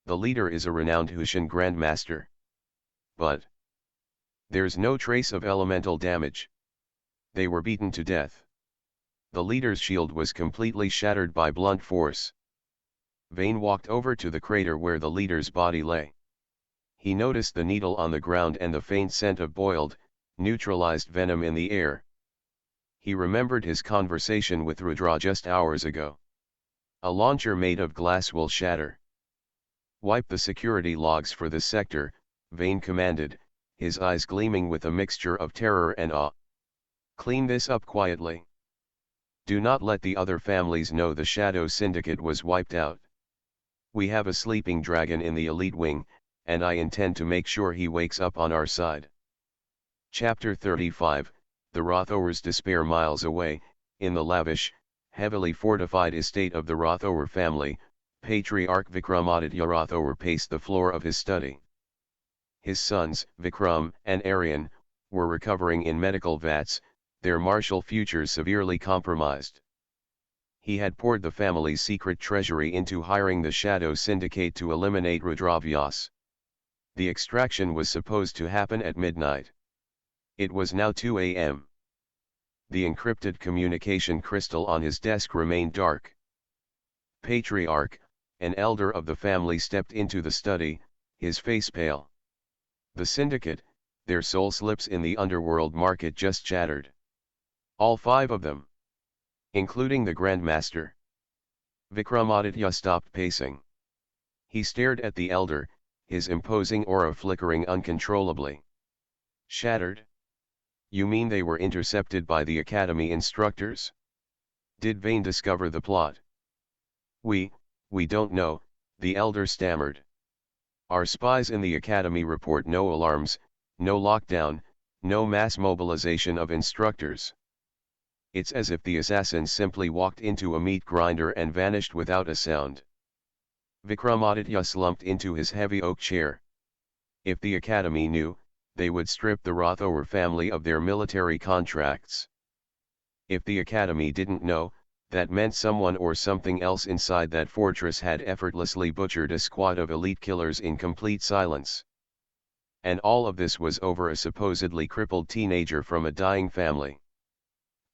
The leader is a renowned Hushan Grandmaster. But there's no trace of elemental damage. They were beaten to death. The leader's shield was completely shattered by blunt force." Vane walked over to the crater where the leader's body lay. He noticed the needle on the ground and the faint scent of boiled, neutralized venom in the air. He remembered his conversation with Rudra just hours ago. "A launcher made of glass will shatter." "Wipe the security logs for this sector," Vane commanded, his eyes gleaming with a mixture of terror and awe. "Clean this up quietly. Do not let the other families know the Shadow Syndicate was wiped out. We have a sleeping dragon in the elite wing, and I intend to make sure he wakes up on our side." Chapter 35, The Rothoers despair. Miles away, in the lavish, heavily fortified estate of the Rothoer family, Patriarch Vikramaditya Rothoer paced the floor of his study. His sons, Vikram and Aryan, were recovering in medical vats, their martial futures severely compromised. He had poured the family's secret treasury into hiring the Shadow Syndicate to eliminate Rudra Vyas. The extraction was supposed to happen at midnight. It was now 2 a.m. The encrypted communication crystal on his desk remained dark. Patriarch, an elder of the family, stepped into the study, his face pale. The syndicate, their soul slips in the underworld market just shattered. All 5 of them. Including the Grandmaster. Vikramaditya stopped pacing. He stared at the elder, his imposing aura flickering uncontrollably. Shattered? You mean they were intercepted by the Academy instructors? Did Vane discover the plot? We don't know, the elder stammered. Our spies in the Academy report no alarms, no lockdown, no mass mobilization of instructors. It's as if the assassins simply walked into a meat grinder and vanished without a sound. Vikramaditya slumped into his heavy oak chair. If the Academy knew, they would strip the Rothower family of their military contracts. If the Academy didn't know, that meant someone or something else inside that fortress had effortlessly butchered a squad of elite killers in complete silence. And all of this was over a supposedly crippled teenager from a dying family.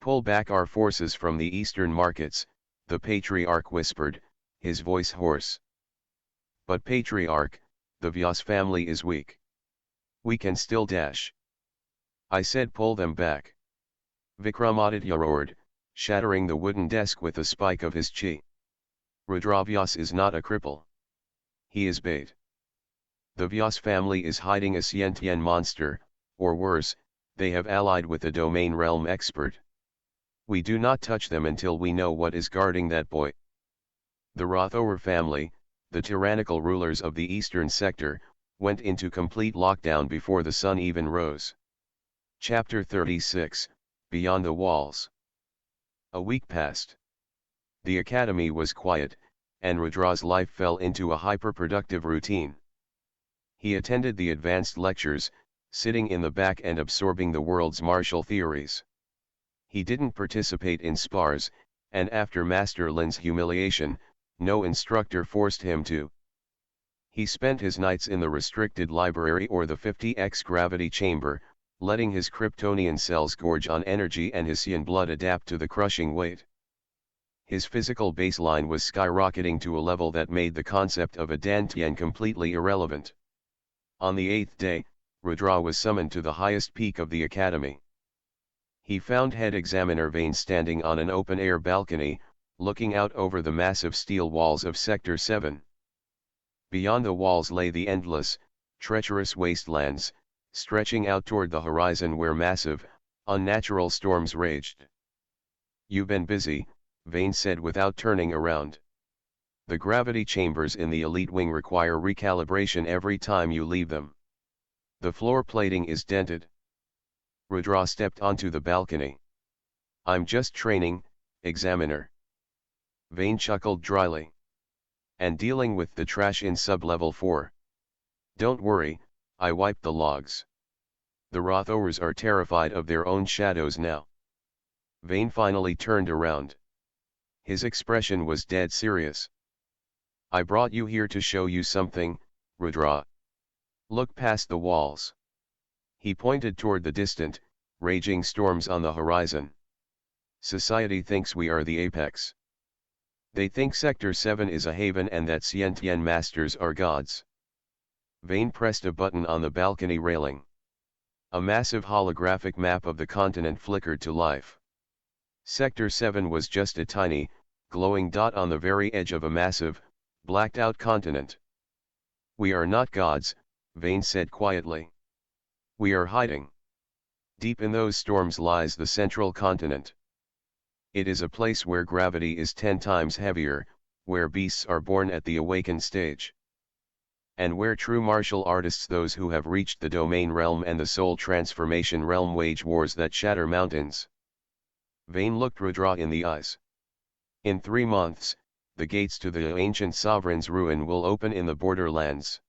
Pull back our forces from the eastern markets, the Patriarch whispered, his voice hoarse. But Patriarch, the Vyas family is weak. We can still dash. I said pull them back. Vikramaditya roared, shattering the wooden desk with a spike of his chi. Rudra Vyas is not a cripple. He is bait. The Vyas family is hiding a sentient monster, or worse, they have allied with a domain realm expert. We do not touch them until we know what is guarding that boy. The Rothower family, the tyrannical rulers of the eastern sector, went into complete lockdown before the sun even rose. Chapter 36, Beyond the Walls. A week passed. The Academy was quiet, and Rudra's life fell into a hyper-productive routine. He attended the advanced lectures, sitting in the back and absorbing the world's martial theories. He didn't participate in spars, and after Master Lin's humiliation, no instructor forced him to. He spent his nights in the restricted library or the 50x gravity chamber, letting his Kryptonian cells gorge on energy and his Sion blood adapt to the crushing weight. His physical baseline was skyrocketing to a level that made the concept of a Dantian completely irrelevant. On the 8th day, Rudra was summoned to the highest peak of the Academy. He found head examiner Vane standing on an open-air balcony, looking out over the massive steel walls of Sector 7. Beyond the walls lay the endless, treacherous wastelands, stretching out toward the horizon where massive, unnatural storms raged. You've been busy, Vane said without turning around. The gravity chambers in the elite wing require recalibration every time you leave them. The floor plating is dented. Rudra stepped onto the balcony. I'm just training, examiner. Vane chuckled dryly. And dealing with the trash in sub-level 4. Don't worry, I wiped the logs. The Rothowers are terrified of their own shadows now. Vane finally turned around. His expression was dead serious. I brought you here to show you something, Rudra. Look past the walls. He pointed toward the distant, raging storms on the horizon. Society thinks we are the apex. They think Sector 7 is a haven and that Sentient Masters are gods. Vane pressed a button on the balcony railing. A massive holographic map of the continent flickered to life. Sector 7 was just a tiny, glowing dot on the very edge of a massive, blacked-out continent. We are not gods, Vane said quietly. We are hiding. Deep in those storms lies the central continent. It is a place where gravity is 10 times heavier, where beasts are born at the awakened stage. And where true martial artists, those who have reached the domain realm and the soul transformation realm, wage wars that shatter mountains. Vane looked Rudra in the eyes. In 3 months, the gates to the ancient sovereign's ruin will open in the borderlands.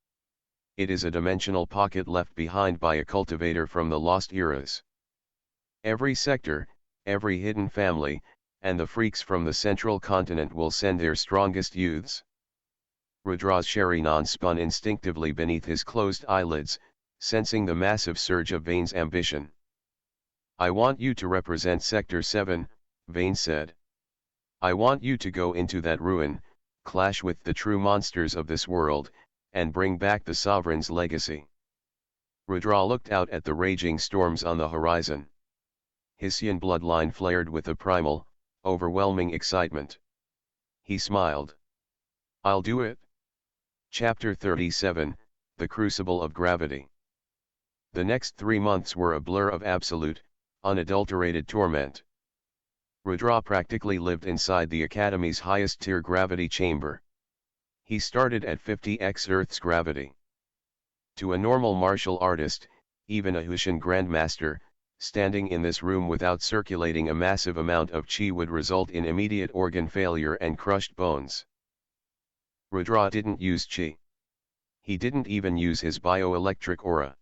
It is a dimensional pocket left behind by a cultivator from the lost eras. Every sector, every hidden family, and the freaks from the central continent will send their strongest youths. Rudra's Sharinan spun instinctively beneath his closed eyelids, sensing the massive surge of Vane's ambition. I want you to represent Sector 7, Vane said. I want you to go into that ruin, clash with the true monsters of this world, and bring back the Sovereign's legacy. Rudra looked out at the raging storms on the horizon. His Sion bloodline flared with a primal, overwhelming excitement. He smiled. I'll do it. Chapter 37, The Crucible of Gravity. The next 3 months were a blur of absolute, unadulterated torment. Rudra practically lived inside the Academy's highest-tier gravity chamber. He started at 50x Earth's gravity. To a normal martial artist, even a Hushin Grandmaster, standing in this room without circulating a massive amount of chi would result in immediate organ failure and crushed bones. Rudra didn't use chi. He didn't even use his bioelectric aura.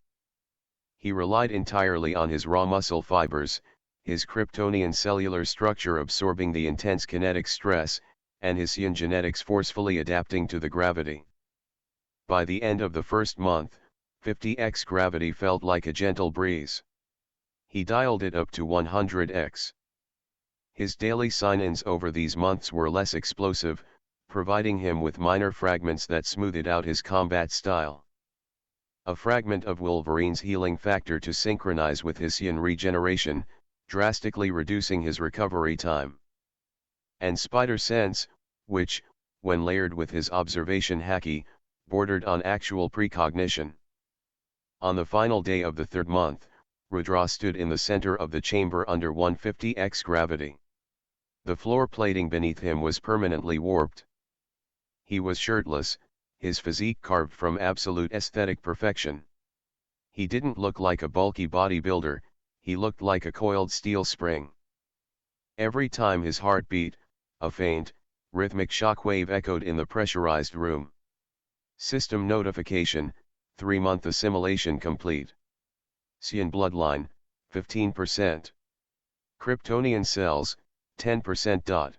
He relied entirely on his raw muscle fibers, his Kryptonian cellular structure absorbing the intense kinetic stress, and his Sion genetics forcefully adapting to the gravity. By the end of the first month, 50x gravity felt like a gentle breeze. He dialed it up to 100x. His daily sign-ins over these months were less explosive, providing him with minor fragments that smoothed out his combat style. A fragment of Wolverine's healing factor to synchronize with his Sion regeneration, drastically reducing his recovery time. And Spider Sense, which, when layered with his observation haki, bordered on actual precognition. On the final day of the third month, Rudra stood in the center of the chamber under 150x gravity. The floor plating beneath him was permanently warped. He was shirtless, his physique carved from absolute aesthetic perfection. He didn't look like a bulky bodybuilder, he looked like a coiled steel spring. Every time his heart beat, a faint, rhythmic shockwave echoed in the pressurized room. System notification, 3-month assimilation complete. Sion bloodline, 15%. Kryptonian cells, 10%.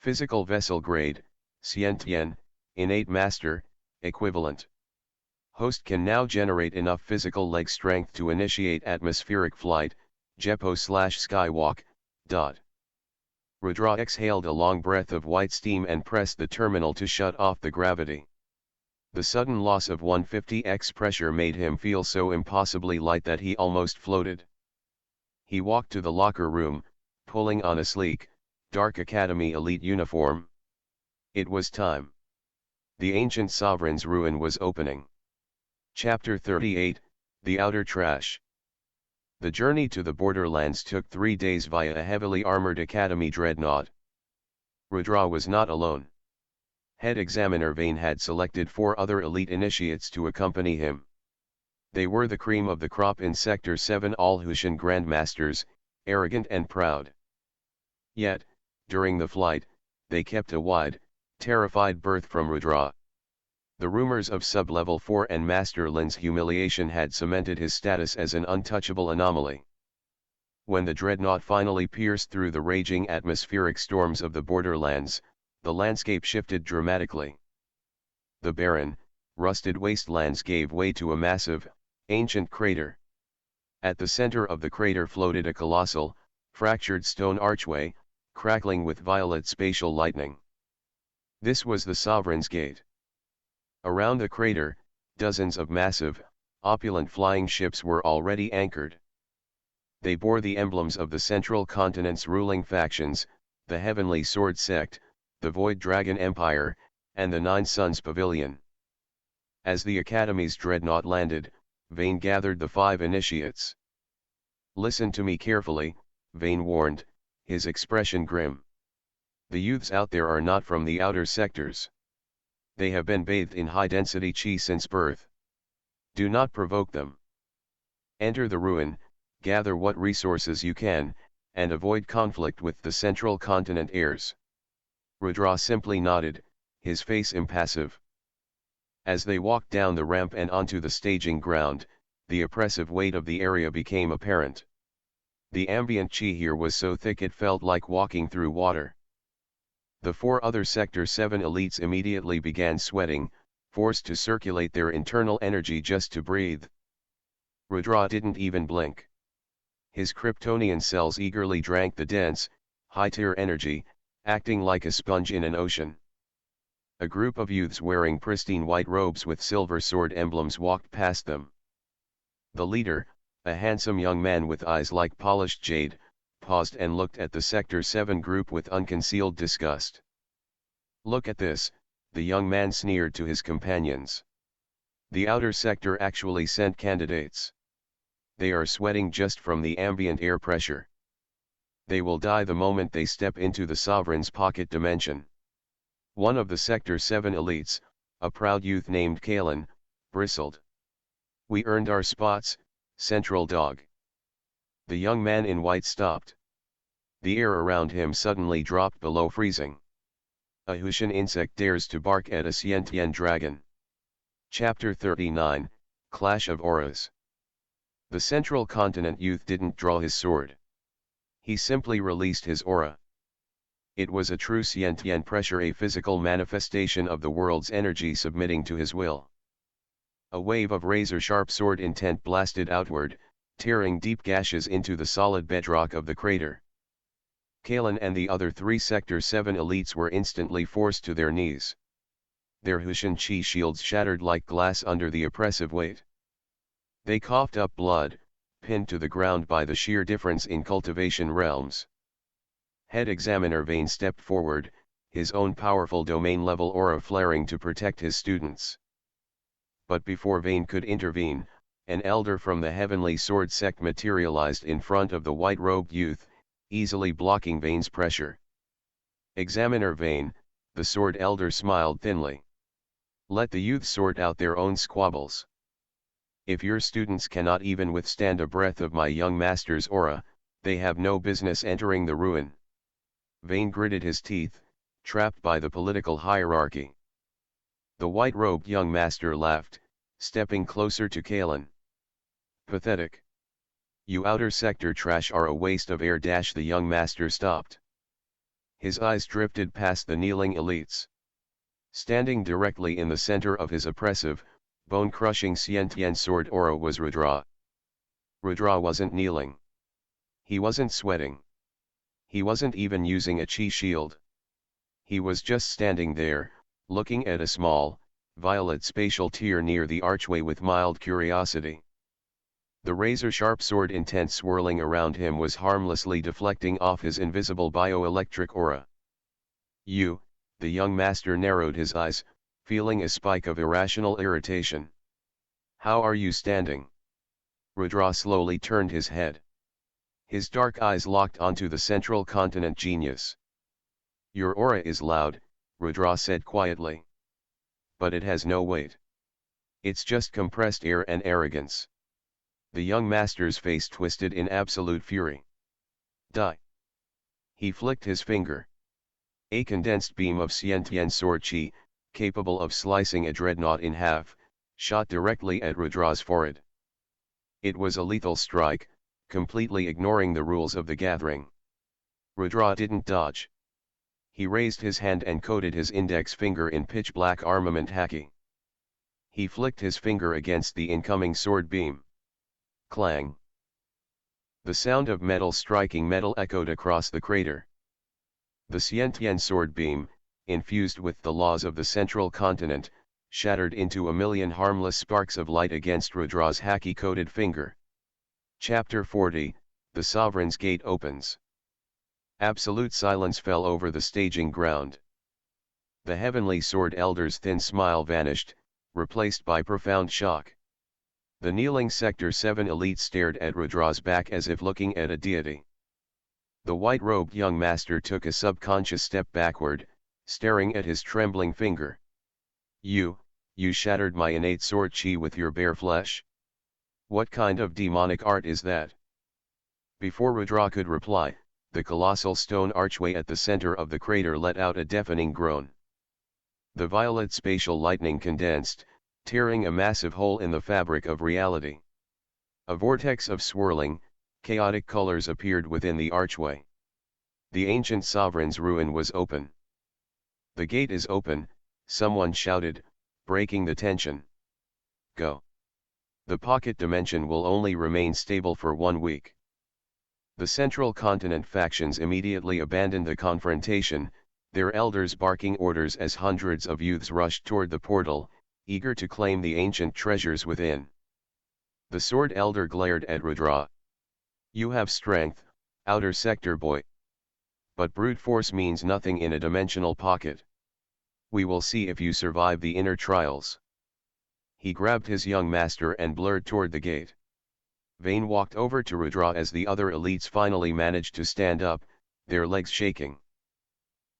Physical vessel grade, Xian, innate master, equivalent. Host can now generate enough physical leg strength to initiate atmospheric flight, JEPO/skywalk. Rudra exhaled a long breath of white steam and pressed the terminal to shut off the gravity. The sudden loss of 150x pressure made him feel so impossibly light that he almost floated. He walked to the locker room, pulling on a sleek, dark Academy elite uniform. It was time. The ancient sovereign's ruin was opening. Chapter 38, The Outer Trash. The journey to the borderlands took 3 days via a heavily armored Academy dreadnought. Rudra was not alone. Head Examiner Vane had selected 4 other elite initiates to accompany him. They were the cream of the crop in Sector 7, all Hushin Grandmasters, arrogant and proud. Yet, during the flight, they kept a wide, terrified berth from Rudra. The rumors of Sub-Level 4 and Master Lin's humiliation had cemented his status as an untouchable anomaly. When the dreadnought finally pierced through the raging atmospheric storms of the borderlands, the landscape shifted dramatically. The barren, rusted wastelands gave way to a massive, ancient crater. At the center of the crater floated a colossal, fractured stone archway, crackling with violet spatial lightning. This was the Sovereign's Gate. Around the crater, dozens of massive, opulent flying ships were already anchored. They bore the emblems of the Central Continent's ruling factions, the Heavenly Sword Sect, the Void Dragon Empire, and the Nine Suns Pavilion. As the Academy's dreadnought landed, Vane gathered the 5 initiates. "Listen to me carefully," Vane warned, his expression grim. "The youths out there are not from the outer sectors. They have been bathed in high-density chi since birth. Do not provoke them. Enter the ruin, gather what resources you can, and avoid conflict with the Central Continent heirs." Rudra simply nodded, his face impassive. As they walked down the ramp and onto the staging ground, the oppressive weight of the area became apparent. The ambient chi here was so thick it felt like walking through water. The 4 other Sector 7 elites immediately began sweating, forced to circulate their internal energy just to breathe. Rudra didn't even blink. His Kryptonian cells eagerly drank the dense, high-tier energy, acting like a sponge in an ocean. A group of youths wearing pristine white robes with silver sword emblems walked past them. The leader, a handsome young man with eyes like polished jade, paused and looked at the Sector 7 group with unconcealed disgust. "Look at this," the young man sneered to his companions. "The outer sector actually sent candidates. They are sweating just from the ambient air pressure. They will die the moment they step into the Sovereign's pocket dimension." One of the Sector 7 elites, a proud youth named Kalen, bristled. "We earned our spots, Central Dog." The young man in white stopped. The air around him suddenly dropped below freezing. A Hushan insect dares to bark at a Xiantian dragon. Chapter 39, Clash of Auras. The Central Continent youth didn't draw his sword. He simply released his aura. It was a true Xiantian pressure, a physical manifestation of the world's energy submitting to his will. A wave of razor-sharp sword intent blasted outward, tearing deep gashes into the solid bedrock of the crater. Kalen and the other 3 Sector 7 elites were instantly forced to their knees. Their Hushan chi shields shattered like glass under the oppressive weight. They coughed up blood, pinned to the ground by the sheer difference in cultivation realms. Head Examiner Vane stepped forward, his own powerful domain-level aura flaring to protect his students. But before Vane could intervene, an elder from the Heavenly Sword sect materialized in front of the white-robed youth, easily blocking Vane's pressure. "Examiner Vane," the Sword Elder smiled thinly. "Let the youth sort out their own squabbles. If your students cannot even withstand a breath of my young master's aura, they have no business entering the ruin." Vane gritted his teeth, trapped by the political hierarchy. The white-robed young master laughed, stepping closer to Kalen. "Pathetic. You outer sector trash are a waste of air." The young master stopped. His eyes drifted past the kneeling elites. Standing directly in the center of his oppressive, bone-crushing Xiantian sword aura was Rudra. Rudra wasn't kneeling. He wasn't sweating. He wasn't even using a chi shield. He was just standing there, looking at a small, violet spatial tear near the archway with mild curiosity. The razor-sharp sword intent swirling around him was harmlessly deflecting off his invisible bioelectric aura. "You," the young master narrowed his eyes, feeling a spike of irrational irritation. "How are you standing?" Rudra slowly turned his head. His dark eyes locked onto the Central Continent genius. "Your aura is loud," Rudra said quietly. "But it has no weight. It's just compressed air and arrogance." The young master's face twisted in absolute fury. "Die." He flicked his finger. A condensed beam of Xiantian sword chi, capable of slicing a dreadnought in half, shot directly at Rudra's forehead. It was a lethal strike, completely ignoring the rules of the gathering. Rudra didn't dodge. He raised his hand and coated his index finger in pitch-black armament haki. He flicked his finger against the incoming sword beam. Clang! The sound of metal striking metal echoed across the crater. The Xiantian sword beam, infused with the laws of the Central Continent, shattered into a million harmless sparks of light against Rudra's haki-coated finger. Chapter 40, The Sovereign's Gate Opens. Absolute silence fell over the staging ground. The Heavenly Sword Elder's thin smile vanished, replaced by profound shock. The kneeling Sector 7 elite stared at Rudra's back as if looking at a deity. The white-robed young master took a subconscious step backward, staring at his trembling finger. You shattered my innate sword chi with your bare flesh? What kind of demonic art is that?" Before Rudra could reply, the colossal stone archway at the center of the crater let out a deafening groan. The violet spatial lightning condensed, tearing a massive hole in the fabric of reality. A vortex of swirling, Chaotic colors appeared within the archway. The ancient sovereign's ruin was open. "The gate is open," someone shouted, breaking the tension. "Go. The pocket dimension will only remain stable for 1 week." The Central Continent factions immediately abandoned the confrontation, their elders barking orders as hundreds of youths rushed toward the portal, eager to claim the ancient treasures within. The Sword Elder glared at Rudra. "You have strength, outer sector boy. But brute force means nothing in a dimensional pocket. We will see if you survive the inner trials." He grabbed his young master and blurred toward the gate. Vayne walked over to Rudra as the other elites finally managed to stand up, their legs shaking.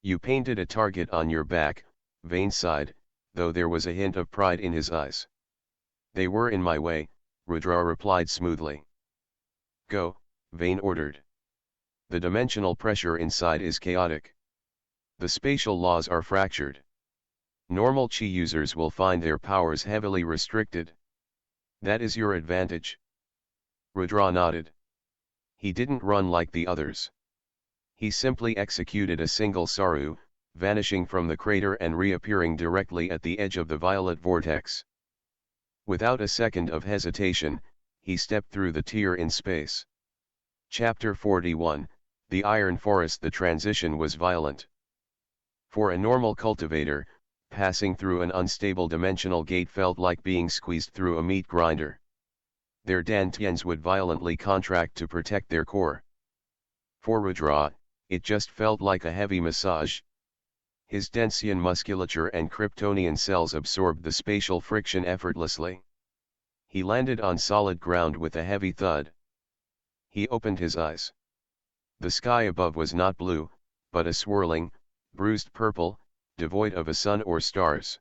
"You painted a target on your back," Vayne sighed, though there was a hint of pride in his eyes. "They were in my way," Rudra replied smoothly. "Go," Vayne ordered. "The dimensional pressure inside is chaotic. The spatial laws are fractured. Normal chi users will find their powers heavily restricted. That is your advantage." Rudra nodded. He didn't run like the others. He simply executed a single saru, vanishing from the crater and reappearing directly at the edge of the violet vortex. Without a second of hesitation, he stepped through the tear in space. Chapter 41, The Iron Forest. The transition was violent. For a normal cultivator, passing through an unstable dimensional gate felt like being squeezed through a meat grinder. Their dantians would violently contract to protect their core. For Rudra, it just felt like a heavy massage. His densian musculature and Kryptonian cells absorbed the spatial friction effortlessly. He landed on solid ground with a heavy thud. He opened his eyes. The sky above was not blue, but a swirling, bruised purple, devoid of a sun or stars.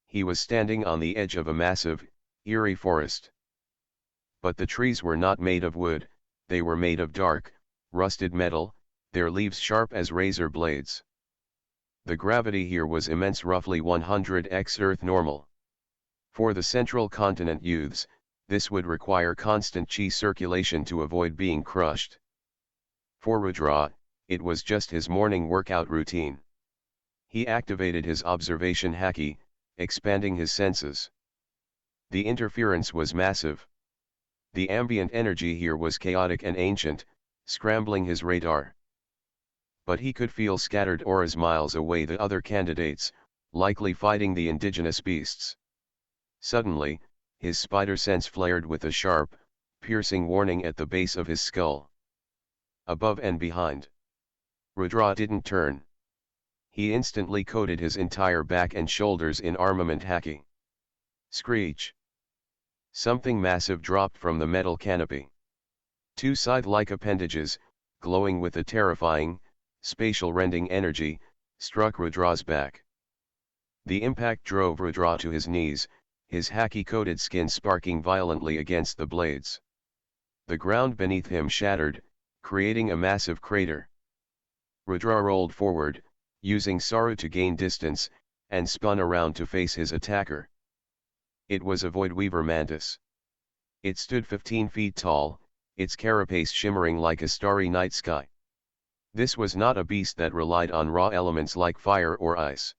He was standing on the edge of a massive, eerie forest. But the trees were not made of wood, they were made of dark, rusted metal, their leaves sharp as razor blades. The gravity here was immense, roughly 100x Earth normal. For the Central Continent youths, this would require constant chi circulation to avoid being crushed. For Rudra, it was just his morning workout routine. He activated his observation haki, expanding his senses. The interference was massive. The ambient energy here was chaotic and ancient, scrambling his radar. But he could feel scattered auras miles away, the other candidates, likely fighting the indigenous beasts. Suddenly, his spider sense flared with a sharp, piercing warning at the base of his skull. Above and behind. Rudra didn't turn. He instantly coated his entire back and shoulders in armament haki. Screech! Something massive dropped from the metal canopy. 2 scythe-like appendages, glowing with a terrifying, spatial-rending energy, struck Rudra's back. The impact drove Rudra to his knees, his haki-coated skin sparking violently against the blades. The ground beneath him shattered, creating a massive crater. Rudra rolled forward, using Saru to gain distance, and spun around to face his attacker. It was a Void Weaver mantis. It stood 15 feet tall, its carapace shimmering like a starry night sky. This was not a beast that relied on raw elements like fire or ice.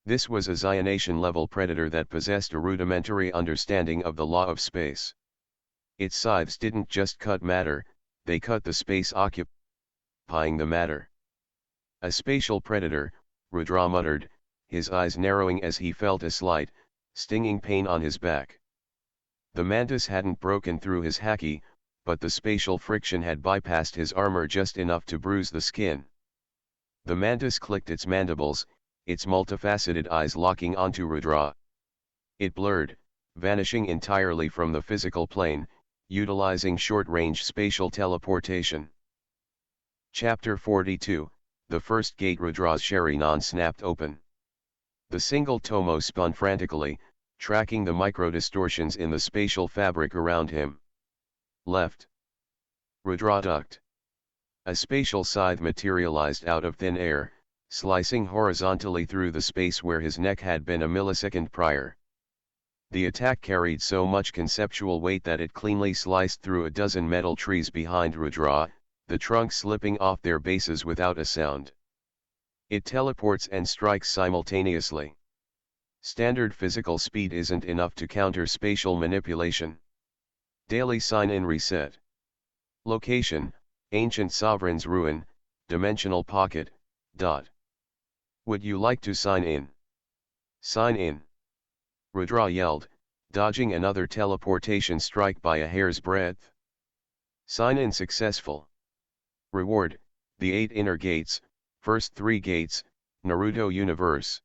This was a Zionation-level predator that possessed a rudimentary understanding of the law of space. Its scythes didn't just cut matter, they cut the space occupying the matter. A spatial predator, Rudra muttered, his eyes narrowing as he felt a slight, stinging pain on his back. The mantis hadn't broken through his haki, but the spatial friction had bypassed his armor just enough to bruise the skin. The mantis clicked its mandibles, its multifaceted eyes locking onto Rudra. It blurred, vanishing entirely from the physical plane, utilizing short-range spatial teleportation. Chapter 42, The First Gate. Rudra's Sharinan snapped open. The single tomo spun frantically, tracking the micro-distortions in the spatial fabric around him. Left. Rudra ducked. A spatial scythe materialized out of thin air, slicing horizontally through the space where his neck had been a millisecond prior. The attack carried so much conceptual weight that it cleanly sliced through a dozen metal trees behind Rudra, the trunks slipping off their bases without a sound. It teleports and strikes simultaneously. Standard physical speed isn't enough to counter spatial manipulation. Daily sign-in reset. Location, Ancient Sovereign's Ruin, Dimensional Pocket, dot. Would you like to sign in? Sign in. Rudra yelled, dodging another teleportation strike by a hair's breadth. Sign in successful. Reward, the 8 inner gates, first 3 gates, Naruto Universe.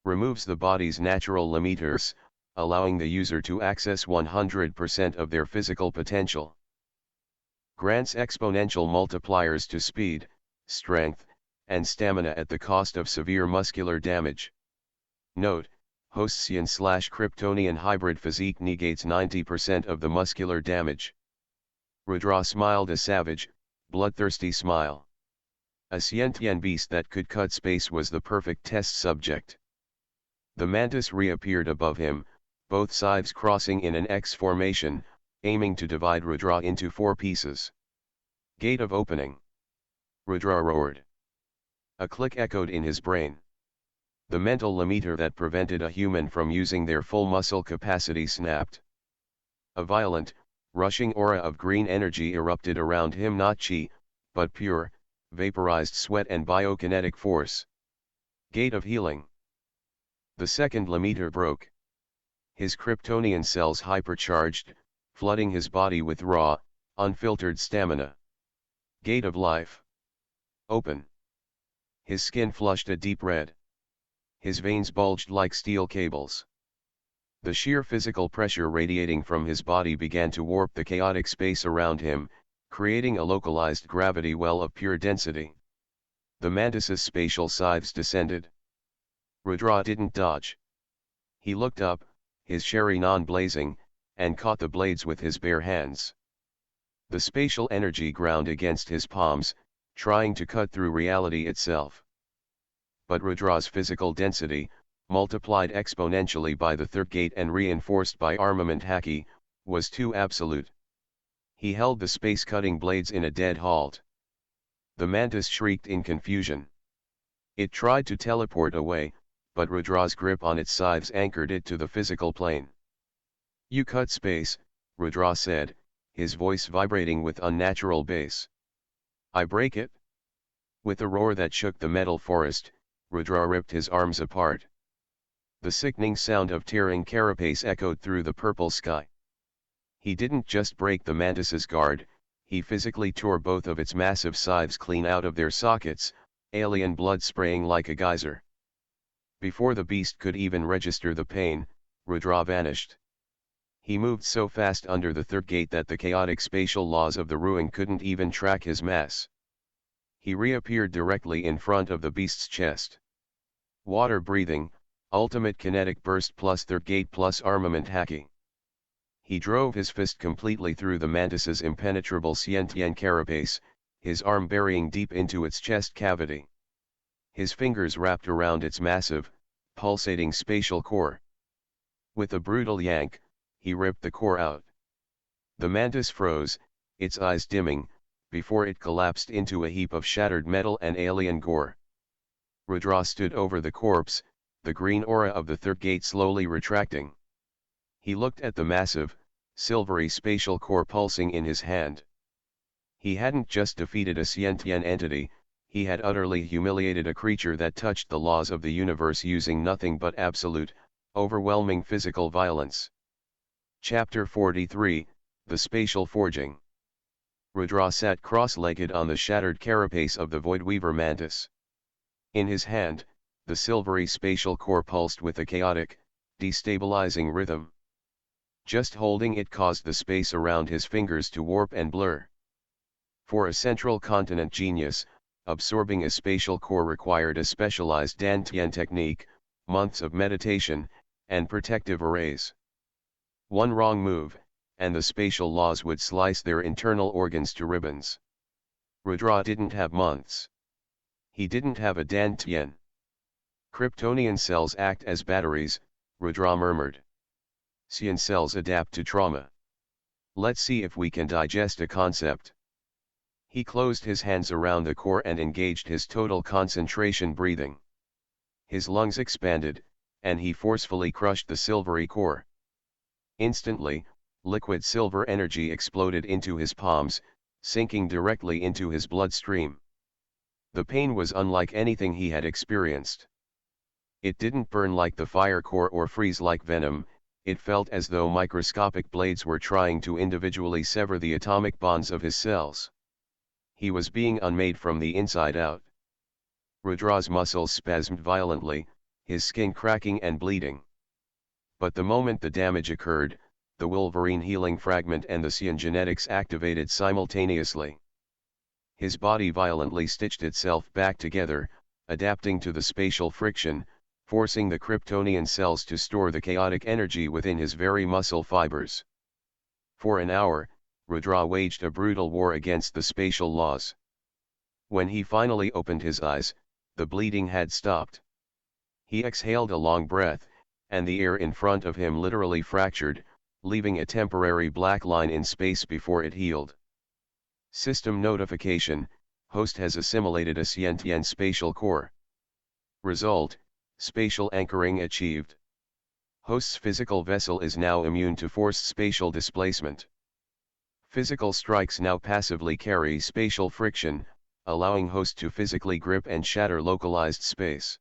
Removes the body's natural limiters, allowing the user to access 100% of their physical potential. Grants exponential multipliers to speed, strength, and stamina at the cost of severe muscular damage. Note, Hostian/Kryptonian hybrid physique negates 90% of the muscular damage. Rudra smiled a savage, bloodthirsty smile. A sentient beast that could cut space was the perfect test subject. The mantis reappeared above him, both sides crossing in an X formation, aiming to divide Rudra into 4 pieces. Gate of opening. Rudra roared. A click echoed in his brain. The mental limiter that prevented a human from using their full muscle capacity snapped. A violent, rushing aura of green energy erupted around him, not chi, but pure, vaporized sweat and biokinetic force. Gate of healing. The second limiter broke. His Kryptonian cells hypercharged, flooding his body with raw, unfiltered stamina. Gate of life. Open. His skin flushed a deep red. His veins bulged like steel cables. The sheer physical pressure radiating from his body began to warp the chaotic space around him, creating a localized gravity well of pure density. The mantis's spatial scythes descended. Rudra didn't dodge. He looked up, his Sharingan blazing, and caught the blades with his bare hands. The spatial energy ground against his palms, trying to cut through reality itself. But Rudra's physical density, multiplied exponentially by the 3rd gate and reinforced by armament haki, was too absolute. He held the space-cutting blades in a dead halt. The mantis shrieked in confusion. It tried to teleport away, but Rudra's grip on its scythes anchored it to the physical plane. You cut space, Rudra said, his voice vibrating with unnatural bass. I break it? With a roar that shook the metal forest, Rudra ripped his arms apart. The sickening sound of tearing carapace echoed through the purple sky. He didn't just break the mantis's guard, he physically tore both of its massive scythes clean out of their sockets, alien blood spraying like a geyser. Before the beast could even register the pain, Rudra vanished. He moved so fast under the 3rd gate that the chaotic spatial laws of the ruin couldn't even track his mass. He reappeared directly in front of the beast's chest. Water breathing, ultimate kinetic burst plus 3rd gate plus armament haki. He drove his fist completely through the mantis's impenetrable sentient carapace, his arm burying deep into its chest cavity. His fingers wrapped around its massive, pulsating spatial core. With a brutal yank, he ripped the core out. The mantis froze, its eyes dimming, before it collapsed into a heap of shattered metal and alien gore. Rudra stood over the corpse, the green aura of the 3rd gate slowly retracting. He looked at the massive, silvery spatial core pulsing in his hand. He hadn't just defeated a sentient entity, he had utterly humiliated a creature that touched the laws of the universe using nothing but absolute, overwhelming physical violence. Chapter 43, The Spatial Forging. Rudra sat cross-legged on the shattered carapace of the Voidweaver mantis. In his hand, the silvery spatial core pulsed with a chaotic, destabilizing rhythm. Just holding it caused the space around his fingers to warp and blur. For a central continent genius, absorbing a spatial core required a specialized Dantian technique, months of meditation, and protective arrays. One wrong move, and the spatial laws would slice their internal organs to ribbons. Rudra didn't have months. He didn't have a Dantian. Kryptonian cells act as batteries, Rudra murmured. Xian cells adapt to trauma. Let's see if we can digest a concept. He closed his hands around the core and engaged his total concentration breathing. His lungs expanded, and he forcefully crushed the silvery core. Instantly, liquid silver energy exploded into his palms, sinking directly into his bloodstream. The pain was unlike anything he had experienced. It didn't burn like the fire core or freeze like venom, it felt as though microscopic blades were trying to individually sever the atomic bonds of his cells. He was being unmade from the inside out. Rudra's muscles spasmed violently, his skin cracking and bleeding. But the moment the damage occurred, the Wolverine healing fragment and the Xian genetics activated simultaneously. His body violently stitched itself back together, adapting to the spatial friction, forcing the Kryptonian cells to store the chaotic energy within his very muscle fibers. For an hour, Rudra waged a brutal war against the spatial laws. When he finally opened his eyes, the bleeding had stopped. He exhaled a long breath, and the air in front of him literally fractured, leaving a temporary black line in space before it healed. System notification: host has assimilated a Xiantian spatial core. Result: spatial anchoring achieved. Host's physical vessel is now immune to forced spatial displacement. Physical strikes now passively carry spatial friction, allowing host to physically grip and shatter localized space.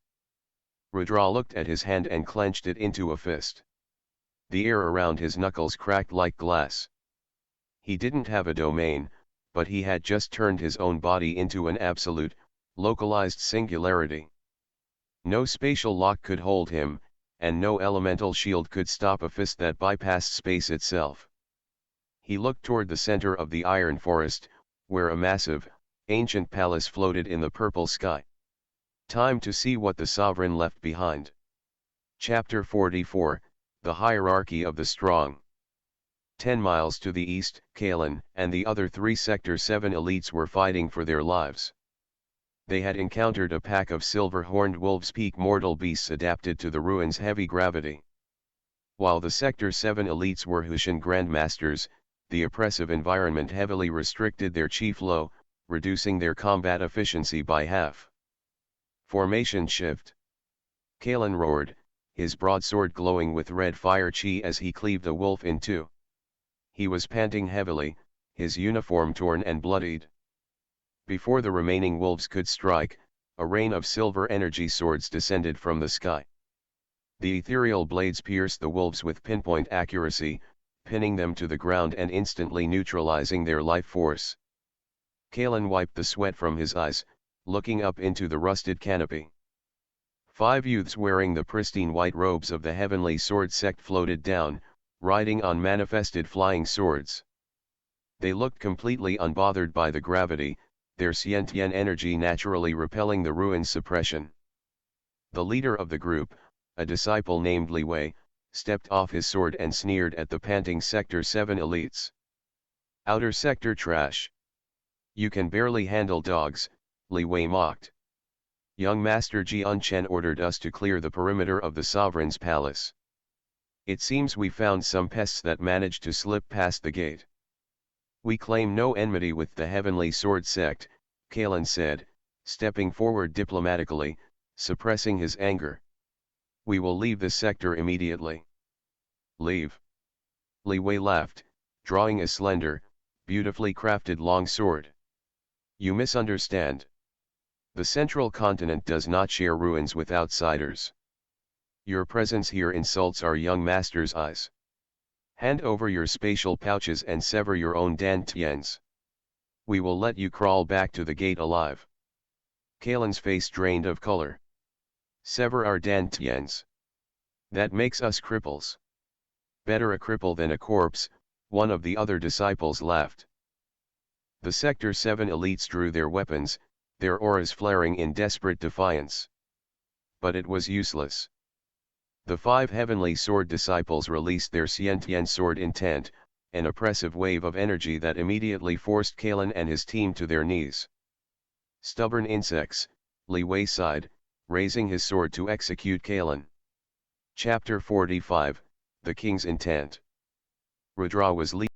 Rudra looked at his hand and clenched it into a fist. The air around his knuckles cracked like glass. He didn't have a domain, but he had just turned his own body into an absolute, localized singularity. No spatial lock could hold him, and no elemental shield could stop a fist that bypassed space itself. He looked toward the center of the iron forest, where a massive, ancient palace floated in the purple sky. Time to see what the sovereign left behind. Chapter 44, The Hierarchy of the Strong. 10 miles to the east, Kalen and the other 3 Sector 7 elites were fighting for their lives. They had encountered a pack of silver-horned wolves, peak mortal beasts adapted to the ruins' heavy gravity. While the Sector 7 elites were Hushan grandmasters, the oppressive environment heavily restricted their chief Lo, reducing their combat efficiency by half. Formation shift. Kalen roared, his broadsword glowing with red fire chi as he cleaved a wolf in two. He was panting heavily, his uniform torn and bloodied. Before the remaining wolves could strike, a rain of silver energy swords descended from the sky. The ethereal blades pierced the wolves with pinpoint accuracy, pinning them to the ground and instantly neutralizing their life force. Kalen wiped the sweat from his eyes, looking up into the rusted canopy. 5 youths wearing the pristine white robes of the heavenly sword sect floated down, riding on manifested flying swords. They looked completely unbothered by the gravity, their Xiantian energy naturally repelling the ruin's suppression. The leader of the group, a disciple named Li Wei, stepped off his sword and sneered at the panting Sector 7 elites. Outer sector trash. You can barely handle dogs, Li Wei mocked. Young Master Jian Chen ordered us to clear the perimeter of the Sovereign's palace. It seems we found some pests that managed to slip past the gate. We claim no enmity with the Heavenly Sword Sect, Kalen said, stepping forward diplomatically, suppressing his anger. We will leave the sector immediately. Leave. Li Wei laughed, drawing a slender, beautifully crafted long sword. You misunderstand. The central continent does not share ruins with outsiders. Your presence here insults our young master's eyes. Hand over your spatial pouches and sever your own dantians. We will let you crawl back to the gate alive. Kalen's face drained of color. Sever our dantians. That makes us cripples. Better a cripple than a corpse, one of the other disciples laughed. The Sector 7 elites drew their weapons, their auras flaring in desperate defiance. But it was useless. The 5 heavenly sword disciples released their Xiantian sword intent, an oppressive wave of energy that immediately forced Kalen and his team to their knees. Stubborn insects, Li Wei sighed, raising his sword to execute Kalen. Chapter 45, the king's intent. Rudra was